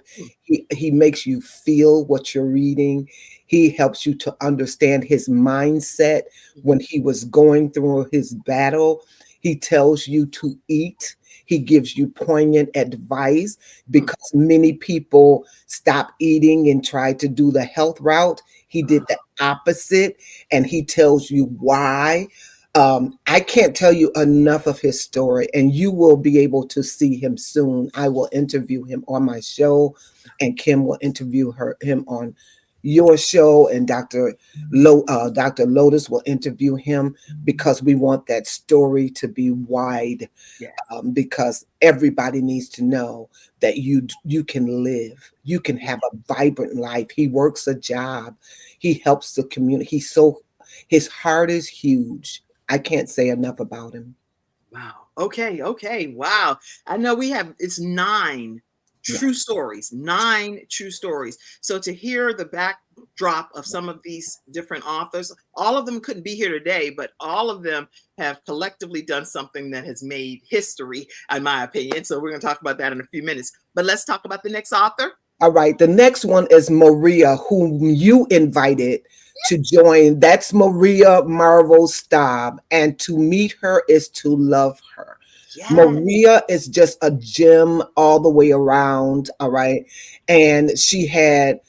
He makes you feel what you're reading. He helps you to understand his mindset when he was going through his battle. He tells you to eat. He gives you poignant advice because many people stop eating and try to do the health route. He did the opposite, and he tells you why. I can't tell you enough of his story, and you will be able to see him soon. I will interview him on my show, and Kim will interview him on your show, and Dr. Lotus will interview him, because we want that story to be wide. Yeah. Because everybody needs to know that you can live, you can have a vibrant life. He works a job, he helps the community. His heart is huge. I can't say enough about him. Wow. Okay. Wow. I know it's 9 true stories, 9 true stories. So to hear the backdrop of some of these different authors, all of them couldn't be here today, but all of them have collectively done something that has made history, in my opinion. So we're going to talk about that in a few minutes, but let's talk about the next author. All right. The next one is Maria, whom you invited to join. That's Maria Marvel Staub. And to meet her is to love her. Yes. Maria is just a gem all the way around. All right. And she had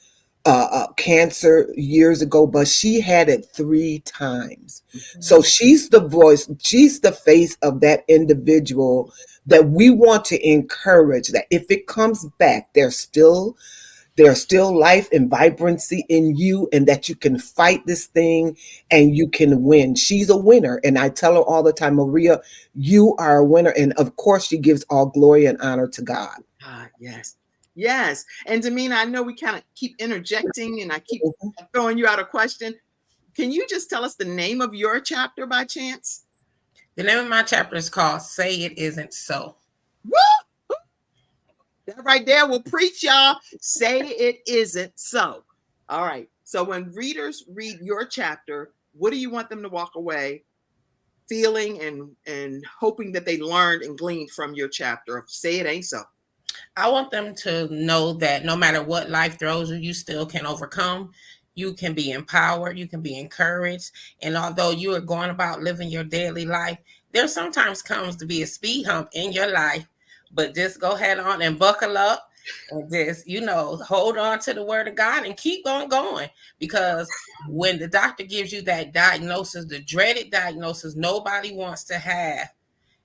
cancer years ago, but she had it 3 times. So she's the voice, she's the face of that individual that we want to encourage, that if it comes back, there's still life and vibrancy in you, and that you can fight this thing and you can win. She's a winner. And I tell her all the time, Maria, you are a winner. And of course, she gives all glory and honor to God. Yes. And Damina, I know we kind of keep interjecting and I keep throwing you out a question. Can you just tell us the name of your chapter by chance? The name of my chapter is called Say It Isn't So. Woo! That right there will preach, y'all. Say it isn't so. All right. So when readers read your chapter, what do you want them to walk away feeling and hoping that they learned and gleaned from your chapter of Say It Ain't So? I want them to know that no matter what life throws you, you still can overcome. You can be empowered. You can be encouraged. And although you are going about living your daily life, there sometimes comes to be a speed hump in your life. But just go ahead on and buckle up and just, hold on to the word of God and keep on going. Because when the doctor gives you that diagnosis, the dreaded diagnosis nobody wants to have,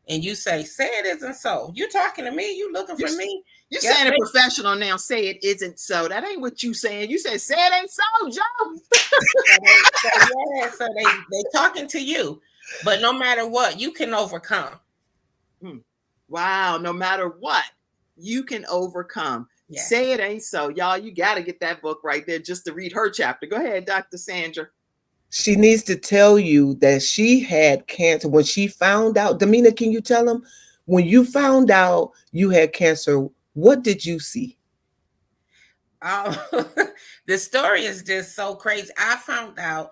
and you say it isn't so. You talking to me? You looking for me? You're saying it professional now. Say it isn't so. That ain't what you saying. You say it ain't so, Joe. So they talking to you. But no matter what, you can overcome. Wow. No matter what, you can overcome. Yes. Say it ain't so. Y'all, you got to get that book right there just to read her chapter. Go ahead, Dr. Sandra. She needs to tell you that she had cancer when she found out. Damina, can you tell them when you found out you had cancer, what did you see? The story is just so crazy. I found out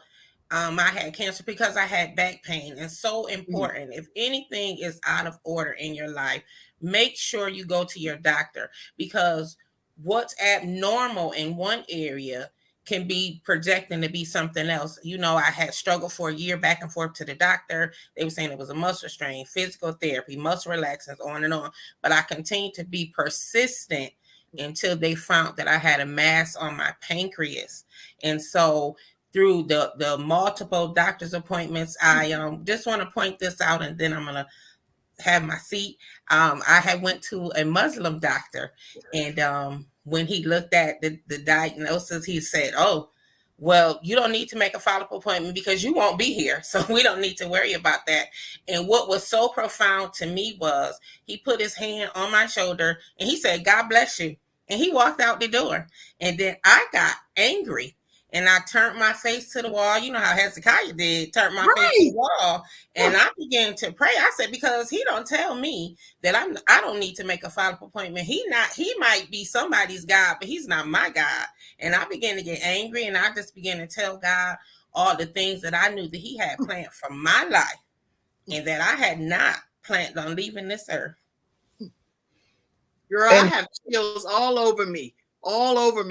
I had cancer because I had back pain. And so important. If anything is out of order in your life, make sure you go to your doctor, because what's abnormal in one area can be projecting to be something else. You know, I had struggled for a year back and forth to the doctor. They were saying it was a muscle strain, physical therapy, muscle relaxants, on and on. But I continued to be persistent until they found that I had a mass on my pancreas. And so through the multiple doctor's appointments, I just want to point this out, and then I'm going to have my seat. I had went to a Muslim doctor, and when he looked at the diagnosis, he said, "Oh, well, you don't need to make a follow-up appointment because you won't be here. So we don't need to worry about that." And what was so profound to me was he put his hand on my shoulder and he said, "God bless you." And he walked out the door. And then I got angry and I turned my face to the wall. You know how Hezekiah did, turned my face to the wall. And I began to pray. I said, because he don't tell me that I don't need to make a follow-up appointment. He might be somebody's God, but he's not my God. And I began to get angry, and I just began to tell God all the things that I knew that he had planned for my life and that I had not planned on leaving this earth. Girl, I have chills all over me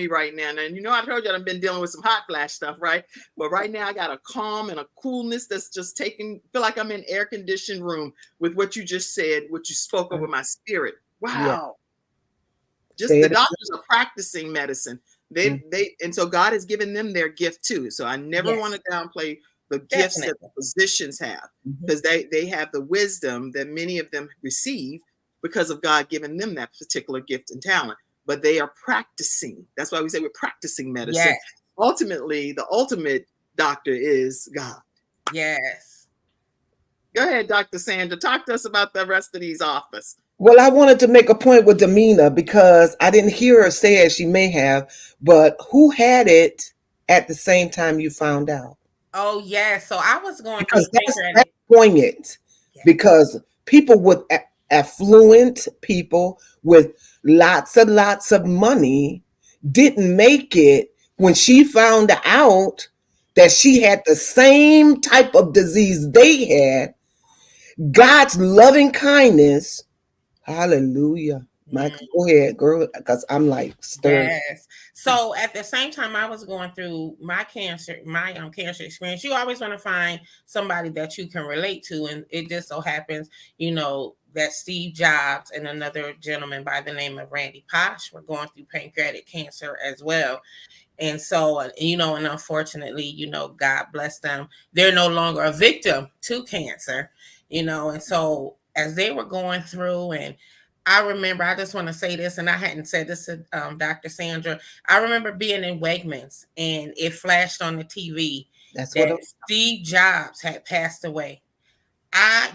right now. And you know, I told you I've been dealing with some hot flash stuff, right? But right now I got a calm and a coolness that's just feel like I'm in air conditioned room with what you just said, what you spoke over my spirit. Wow. Yeah. Just the doctors are practicing medicine. And so God has given them their gift too. So I never want to downplay the gifts that the physicians have, because they have the wisdom that many of them receive because of God giving them that particular gift and talent. But they are practicing. That's why we say we're practicing medicine. Yes. Ultimately, the ultimate doctor is God. Yes. Go ahead, Dr. Sandra. Talk to us about the rest of these office. Well, I wanted to make a point with Damina because I didn't hear her say it. She may have, but who had it at the same time you found out? Oh, yeah. So I was going because that's poignant. Because people with affluent people with lots of money didn't make it when she found out that she had the same type of disease they had. God's loving kindness. Hallelujah. Michael, go ahead, girl, because I'm like stirred. Yes. So at the same time I was going through my cancer experience, you always want to find somebody that you can relate to. And it just so happens, you know, that Steve Jobs and another gentleman by the name of Randy Pausch were going through pancreatic cancer as well. And so, you know, and unfortunately, you know, God bless them, they're no longer a victim to cancer, you know. And so as they were going through, and I remember, I just want to say this, and I hadn't said this to Dr. Sandra. I remember being in Wegmans and it flashed on the TV that Steve Jobs had passed away.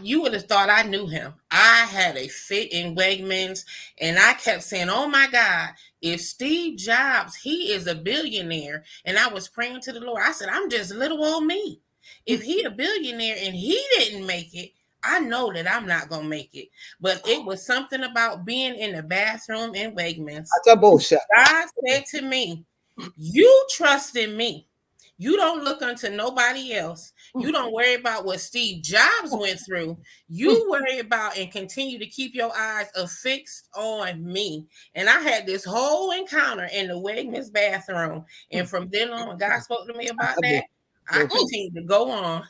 You would have thought I knew him. I had a fit in Wegmans and I kept saying, oh my God, if Steve Jobs, he is a billionaire. And I was praying to the Lord. I said, I'm just little old me. If he a billionaire and he didn't make it, I know that I'm not going to make it. But it was something about being in the bathroom in Wegmans. That's a bullshit. God said to me, you trust in me. You don't look unto nobody else. You don't worry about what Steve Jobs went through. You worry about and continue to keep your eyes affixed on me. And I had this whole encounter in the Wegmans bathroom. And from then on, when God spoke to me about that, I continued to go on.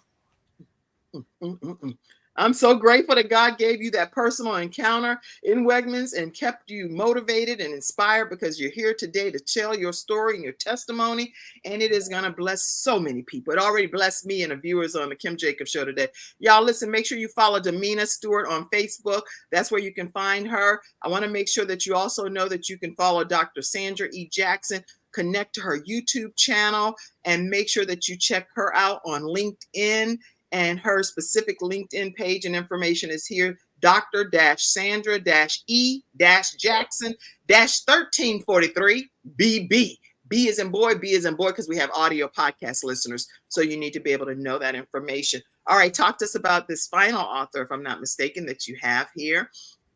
I'm so grateful that God gave you that personal encounter in Wegmans and kept you motivated and inspired, because you're here today to tell your story and your testimony, and it is going to bless so many people. It already blessed me and the viewers on the Kim Jacobs Show today. Y'all, listen, make sure you follow Damina Stewart on Facebook. That's where you can find her. I want to make sure that you also know that you can follow Dr. Sandra E. Jackson. Connect to her YouTube channel and make sure that you check her out on LinkedIn. And her specific LinkedIn page and information is here, Dr.Sandra-E-Jackson-1343 BB. B is in boy, because we have audio podcast listeners. So you need to be able to know that information. All right, talk to us about this final author, if I'm not mistaken, that you have here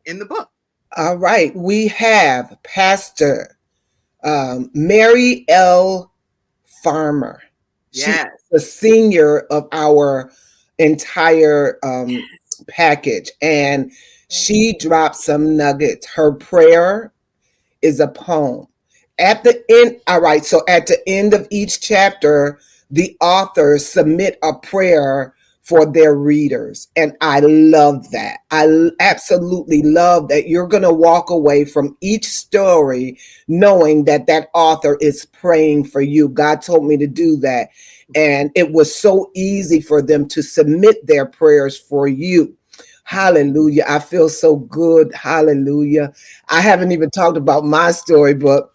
in the book. All right, we have Pastor Mary L. Farmer. She's Yes. the senior of our entire package, and she dropped some nuggets. Her prayer is a poem. At the end, all right, so at the end of each chapter, the authors submit a prayer for their readers. And I love that. I absolutely love that you're going to walk away from each story knowing that that author is praying for you. God told me to do that. And it was so easy for them to submit their prayers for you. Hallelujah. I feel so good. Hallelujah. I haven't even talked about my story, but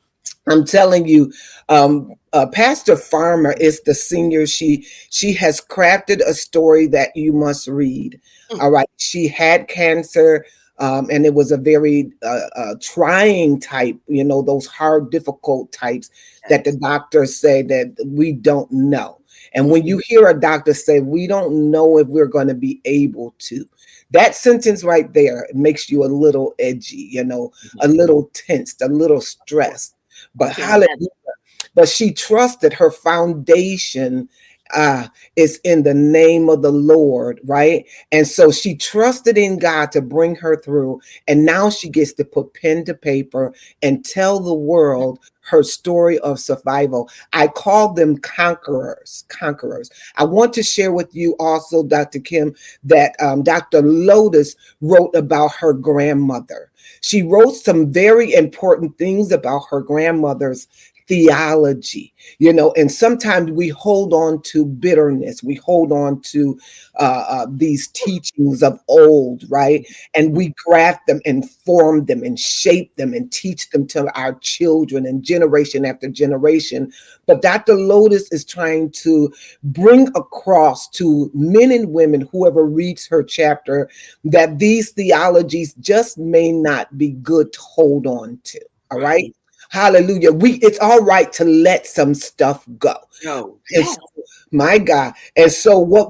I'm telling you, Pastor Farmer is the senior. She has crafted a story that you must read. All right. She had cancer, and it was a very trying type, you know, those hard, difficult types that the doctors say that we don't know. And when you hear a doctor say, we don't know if we're going to be able to, that sentence right there makes you a little edgy, you know, a little tensed, a little stressed. But hallelujah. But she trusted her foundation is in the name of the Lord, right? And so she trusted in God to bring her through. And now she gets to put pen to paper and tell the world her story of survival. I call them conquerors. I want to share with you also, Dr. Kim, that Dr. Lotus wrote about her grandmother. She wrote some very important things about her grandmother's theology, you know, and sometimes we hold on to bitterness. We hold on to these teachings of old, right? And we graft them and form them and shape them and teach them to our children and generation after generation. But Dr. Lotus is trying to bring across to men and women, whoever reads her chapter, that these theologies just may not be good to hold on to. All right. Hallelujah. It's all right to let some stuff go. No. So, my God. And so what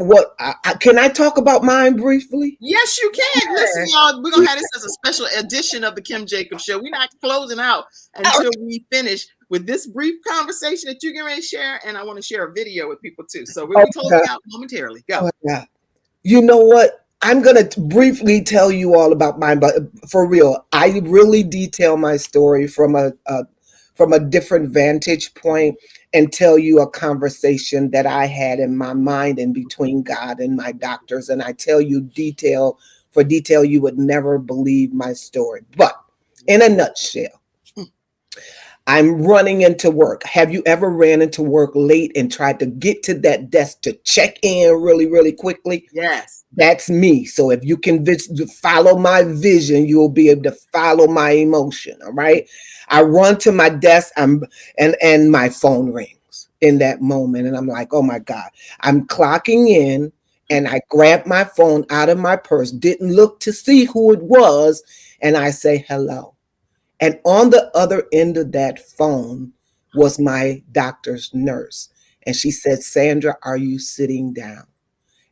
can I talk about mine briefly? Yes, you can. Listen, y'all, we're going to have this as a special edition of the Kim Jacobs Show. We're not closing out until we finish with this brief conversation that you're going to share. And I want to share a video with people too. So we'll be closing out momentarily. Go. You know what? I'm going to briefly tell you all about mine, but for real, I really detail my story from a different vantage point and tell you a conversation that I had in my mind and between God and my doctors. And I tell you detail for detail, you would never believe my story. But in a nutshell, I'm running into work. Have you ever ran into work late and tried to get to that desk to check in really, really quickly? Yes. That's me. So if you can follow my vision, you'll be able to follow my emotion. All right. I run to my desk and my phone rings in that moment. And I'm like, oh my God, I'm clocking in and I grab my phone out of my purse, didn't look to see who it was. And I say, hello. And on the other end of that phone was my doctor's nurse. And she said, Sandra, are you sitting down?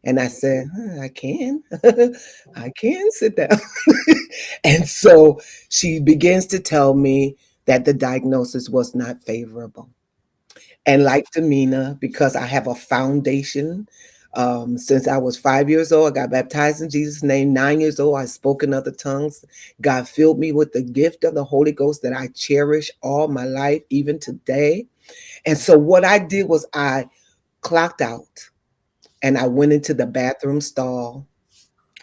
And I said, I can. I can sit down. And so she begins to tell me that the diagnosis was not favorable. And like Damina, because I have a foundation, since I was 5 years old, I got baptized in Jesus' name. 9 years old, I spoke in other tongues. God filled me with the gift of the Holy Ghost that I cherish all my life, even today. And so what I did was I clocked out and I went into the bathroom stall.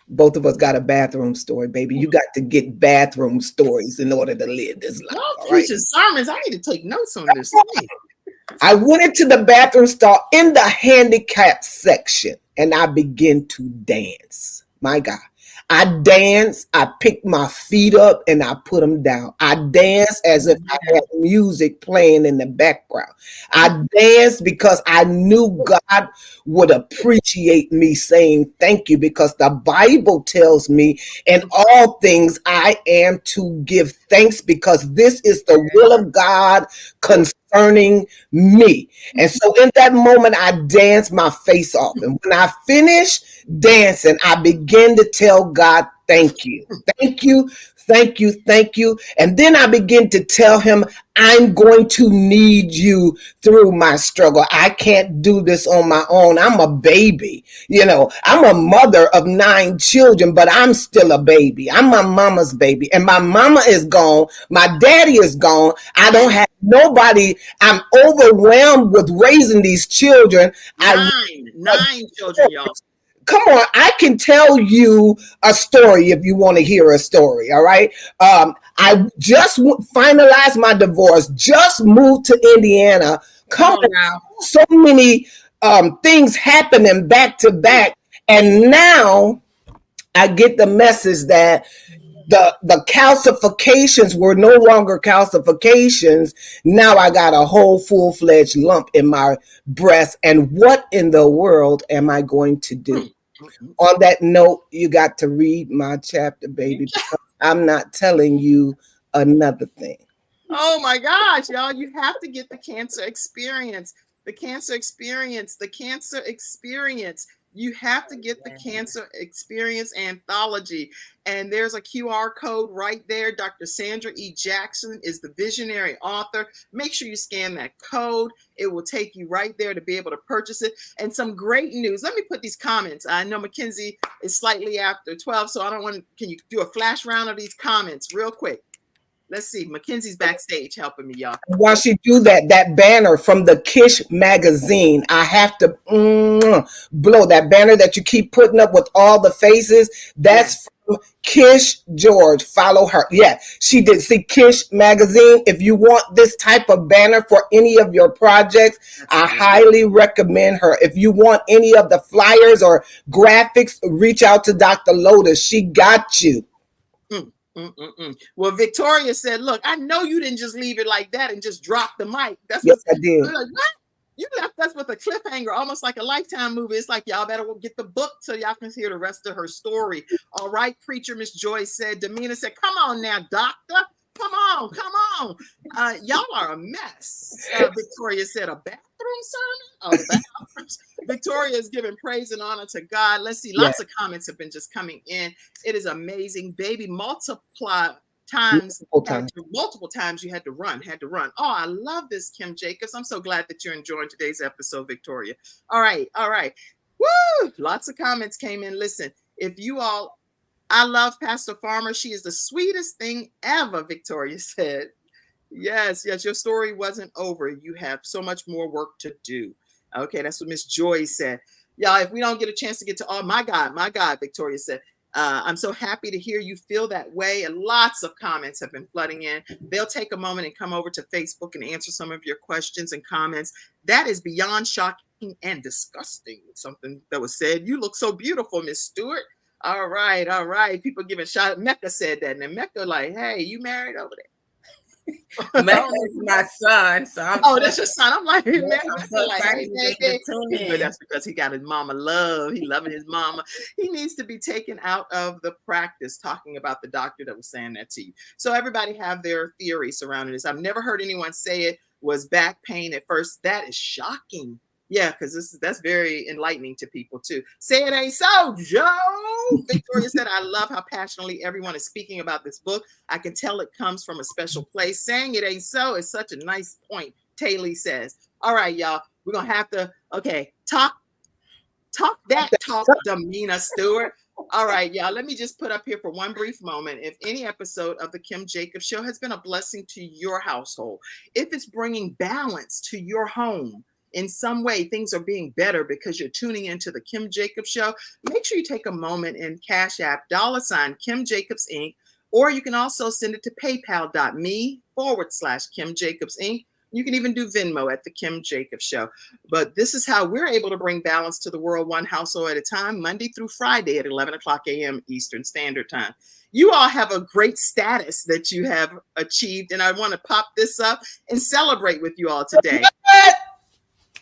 Both of us got a bathroom story, baby. You got to get bathroom stories in order to live this life. Y'all preaching sermons. I need to take notes on this. I went into the bathroom stall in the handicap section and I began to dance. My God. I danced, I picked my feet up and I put them down. I danced as if I had music playing in the background. I danced because I knew God would appreciate me saying thank you, because the Bible tells me in all things I am to give thanks, because this is the will of God concerning concerning me. And so in that moment, I danced my face off. And when I finished dancing, I began to tell God, thank you, thank you, thank you, thank you. And then I began to tell him, I'm going to need you through my struggle. I can't do this on my own. I'm a baby. You know, I'm a mother of 9 children, but I'm still a baby. I'm my mama's baby. And my mama is gone. My daddy is gone. I don't have nobody. I'm overwhelmed with raising these children. Nine children, y'all. Come on, I can tell you a story if you want to hear a story. All right. I just finalized my divorce, just moved to Indiana. Come on now. So many things happening back to back. And now I get the message that the calcifications were no longer calcifications. Now I got a whole full-fledged lump in my breast. And what in the world am I going to do? On that note, you got to read my chapter, baby, because I'm not telling you another thing. Oh my gosh, y'all, you have to get the cancer experience. The cancer experience, the cancer experience. You have to get the cancer experience anthology. And there's a QR code right there. Dr. Sandra E. Jackson is the visionary author. Make sure you scan that code. It will take you right there to be able to purchase it. And some great news. Let me put these comments. I know Mackenzie is slightly after 12, so I don't want to, can you do a flash round of these comments real quick? Let's see. Mackenzie's backstage helping me, y'all. While she do that, that banner from the Kish magazine, I have to blow that banner that you keep putting up with all the faces. That's from Kish George. Follow her. Yeah, she did. See, Kish magazine. If you want this type of banner for any of your projects, I highly recommend her. If you want any of the flyers or graphics, reach out to Dr. Lotus. She got you. Well, Victoria said, look, I know you didn't just leave it like that and just drop the mic. That's yes, I did. Like, what? You left us with a cliffhanger, almost like a Lifetime movie. It's like, y'all better go get the book so y'all can hear the rest of her story. All right, preacher, Miss Joyce said. Damina said, come on now, doctor. Come on, come on. Y'all are a mess. Victoria said, a bathroom sermon? A bathroom. Victoria is giving praise and honor to God. Let's see. Lots of comments have been just coming in. It is amazing. Baby, multiple times you had to run. Oh, I love this, Kim Jacobs. I'm so glad that you're enjoying today's episode, Victoria. All right. Woo! Lots of comments came in. Listen, if you all, I love Pastor Farmer. She is the sweetest thing ever, Victoria said. Yes, your story wasn't over. You have so much more work to do. Okay, that's what Miss Joy said. Y'all, if we don't get a chance to get to all, my God, Victoria said, I'm so happy to hear you feel that way. And lots of comments have been flooding in. They'll take a moment and come over to Facebook and answer some of your questions and comments. That is beyond shocking and disgusting. Something that was said. You look so beautiful, Miss Stewart. All right. People giving shot. Mecca said that. And Mecca like, hey, you married over there? Mecca is my son. So that's your son. I'm like, but that's because he got his mama love. He loving his mama. He needs to be taken out of the practice talking about the doctor that was saying that to you. So everybody have their theory surrounding this. I've never heard anyone say it was back pain at first. That is shocking. Yeah, because that's very enlightening to people too. Say it ain't so, Joe. Victoria said, I love how passionately everyone is speaking about this book. I can tell it comes from a special place. Saying it ain't so is such a nice point, Taylor says. All right, y'all. We're going to have to, talk, Damina Stewart. All right, y'all. Let me just put up here for one brief moment. If any episode of the Kim Jacobs Show has been a blessing to your household, if it's bringing balance to your home, in some way, things are being better because you're tuning into the Kim Jacobs Show, make sure you take a moment and Cash App $ Kim Jacobs Inc. Or you can also send it to paypal.me/Kim Jacobs Inc. You can even do Venmo at the Kim Jacobs Show. But this is how we're able to bring balance to the world, one household at a time, Monday through Friday at 11 o'clock a.m. Eastern Standard Time. You all have a great status that you have achieved, and I want to pop this up and celebrate with you all today.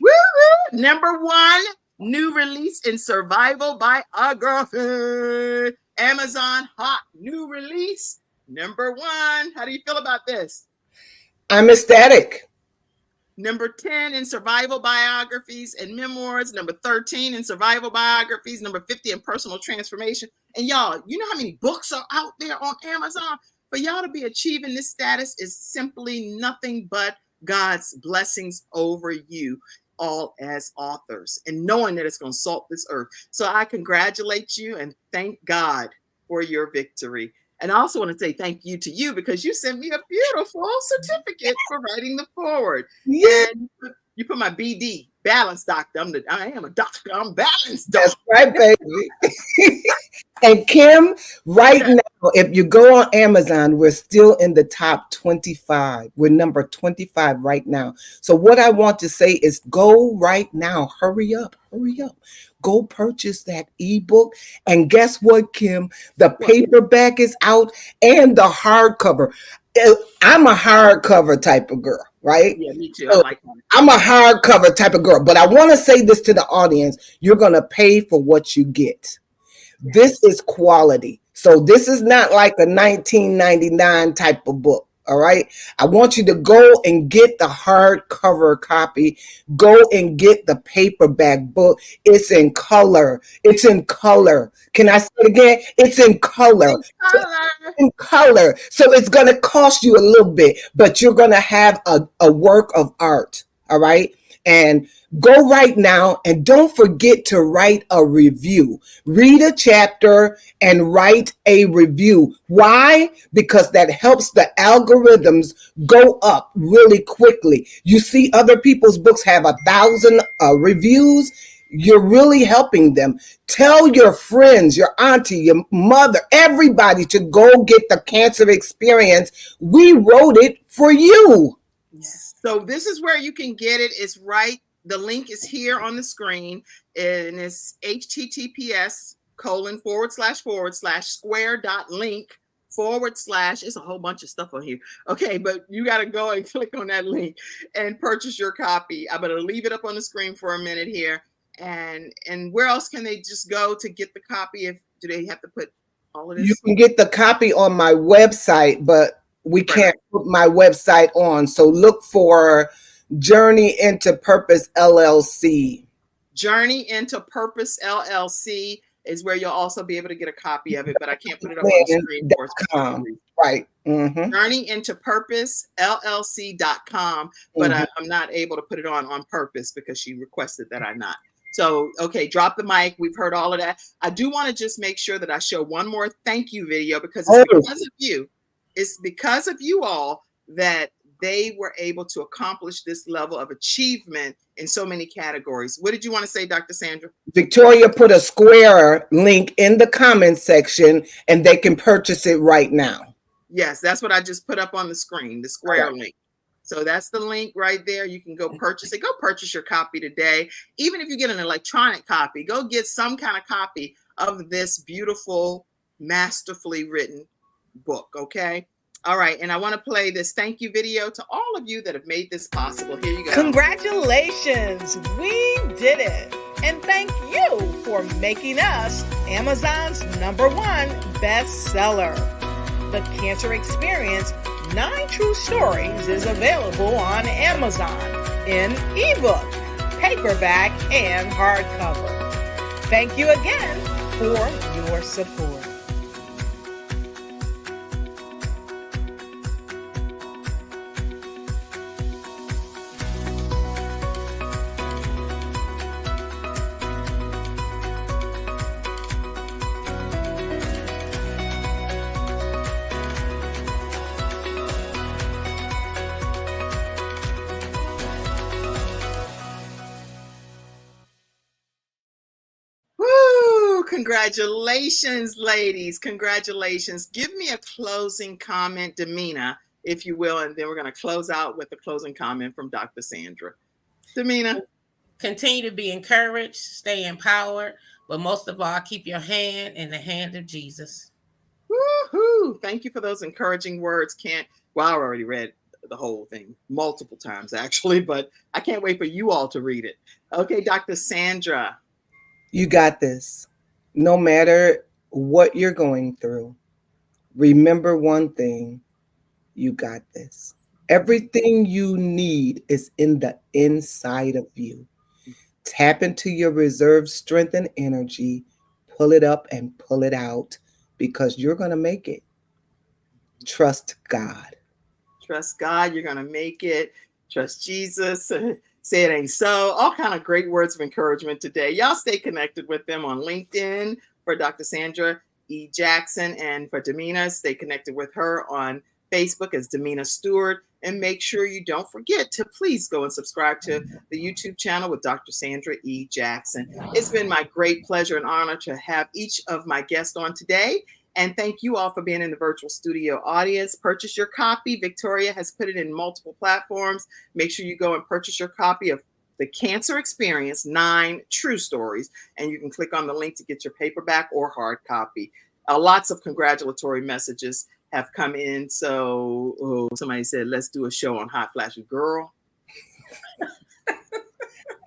Woo-hoo! #1 new release in survival biography. Amazon hot new release #1. How do you feel about this? I'm ecstatic. number 10 in survival biographies and memoirs, number 13 in survival biographies, number 50 in personal transformation. And y'all, you know how many books are out there on Amazon? For y'all to be achieving this status is simply nothing but God's blessings over you all as authors, and knowing that it's going to salt this earth. So I congratulate you and thank God for your victory. And I also want to say thank you to you, because you sent me a beautiful certificate for writing the foreword. Yeah. And you put my BD, balanced doctor. I am a doctor. I'm balanced That's doctor. right, baby. And Kim, right now, if you go on Amazon, we're still in the top 25. We're number 25 right now. So what I want to say is go right now. Hurry up. Hurry up. Go purchase that ebook. And guess what, Kim? The paperback is out and the hardcover. I'm a hardcover type of girl, right? Yeah, me too. I like that. I'm a hardcover type of girl. But I want to say this to the audience. You're going to pay for what you get. This is quality. So this is not like a 1999 type of book. All right. I want you to go and get the hardcover copy. Go and get the paperback book. It's in color. It's in color. Can I say it again? It's in color. In color. So it's going to cost you a little bit, but you're going to have a work of art. All right. And go right now, and don't forget to write a review. Read a chapter and write a review. Why? Because that helps the algorithms go up really quickly. You see other people's books have 1,000 reviews. You're really helping them. Tell your friends, your auntie, your mother, everybody to go get the Cancer Experience. We wrote it for you. So this is where you can get it. It's right. The link is here on the screen, and it's https://square.link/ it's a whole bunch of stuff on here. Okay, but you got to go and click on that link and purchase your copy. I'm going to leave it up on the screen for a minute here. And where else can they just go to get the copy? Do they have to put all of this? You can get the copy on my website, but we can't put my website on. So look for Journey into Purpose LLC. Journey into Purpose LLC is where you'll also be able to get a copy of it, but I can't put it up on the screen for right. Mm-hmm. Journey into Purpose LLC.com, but I'm not able to put it on purpose because she requested that I not. So, okay, drop the mic. We've heard all of that. I do want to just make sure that I show one more thank you video, because it's because of you. It's because of you all that they were able to accomplish this level of achievement in so many categories. What did you want to say, Dr. Sandra? Victoria put a Square link in the comments section, and they can purchase it right now. Yes, that's what I just put up on the screen, the Square link. So that's the link right there. You can go purchase it. Go purchase your copy today. Even if you get an electronic copy, go get some kind of copy of this beautiful, masterfully written book. Okay. All right. And I want to play this thank you video to all of you that have made this possible. Here you go. Congratulations. We did it. And thank you for making us Amazon's #1 bestseller. The Cancer Experience 9 True Stories is available on Amazon in ebook, paperback, and hardcover. Thank you again for your support. Congratulations, ladies. Congratulations. Give me a closing comment, Damina, if you will, and then we're going to close out with a closing comment from Dr. Sandra. Damina. Continue to be encouraged, stay empowered, but most of all, keep your hand in the hand of Jesus. Woo-hoo. Thank you for those encouraging words. Well, I already read the whole thing multiple times, actually, but I can't wait for you all to read it. Okay, Dr. Sandra. You got this. No matter what you're going through, remember one thing: you got this. Everything you need is in the inside of you. Tap into your reserve strength and energy, pull it up and pull it out because you're going to make it. Trust God. Trust God, you're gonna make it. Trust Jesus. Say it ain't so. All kind of great words of encouragement today. Y'all stay connected with them on LinkedIn for Dr. Sandra E. Jackson, and for Damina, stay connected with her on Facebook as Damina Stewart. And make sure you don't forget to please go and subscribe to the YouTube channel with Dr. Sandra E. Jackson. It's been my great pleasure and honor to have each of my guests on today. And thank you all for being in the virtual studio audience. Purchase your copy. Victoria has put it in multiple platforms. Make sure you go and purchase your copy of The Cancer Experience, 9 True Stories. And you can click on the link to get your paperback or hard copy. Lots of congratulatory messages have come in. So somebody said, let's do a show on Hot Flash. Girl,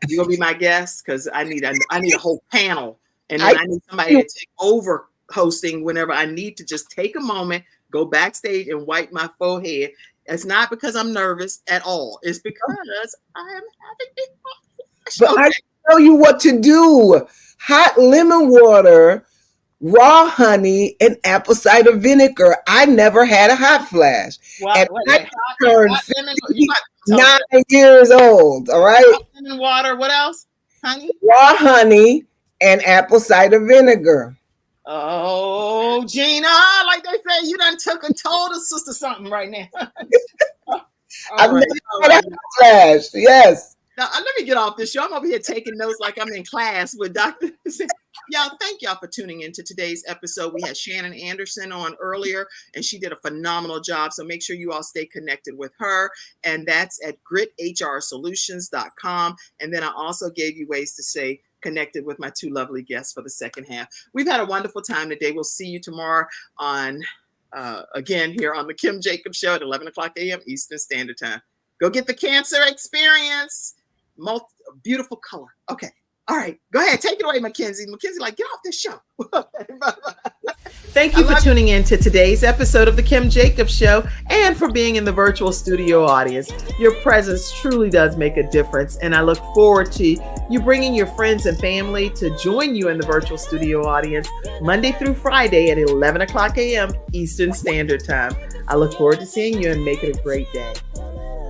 you gonna be my guest? Because I need a whole panel. And then I need somebody to take over hosting whenever I need to just take a moment, go backstage and wipe my forehead. It's not because I'm nervous at all. It's because I am having a But I tell you what to do. Hot lemon water, raw honey, and apple cider vinegar. I never had a hot flash. And I turned 59 years old. All right. Hot lemon water. What else? Honey? Raw honey and apple cider vinegar. Oh, Gina, like they say, you done told a sister something right now. I've never had a hot flash. Yes. Now, let me get off this show. I'm over here taking notes like I'm in class with Dr. Y'all, thank y'all for tuning into today's episode. We had Shannon Anderson on earlier, and she did a phenomenal job. So make sure you all stay connected with her. And that's at gritHRsolutions.com. And then I also gave you ways to stay connected with my 2 lovely guests for the second half. We've had a wonderful time today. We'll see you tomorrow on, again, here on the Kim Jacobs Show at 11 o'clock a.m. Eastern Standard Time. Go get The Cancer Experience. Beautiful color. Okay. All right. Go ahead. Take it away, Mackenzie. Mackenzie, like, get off this show. Thank you for tuning in to today's episode of The Kim Jacobs Show and for being in the virtual studio audience. Your presence truly does make a difference, and I look forward to you bringing your friends and family to join you in the virtual studio audience Monday through Friday at 11 o'clock a.m. Eastern Standard Time. I look forward to seeing you and make it a great day.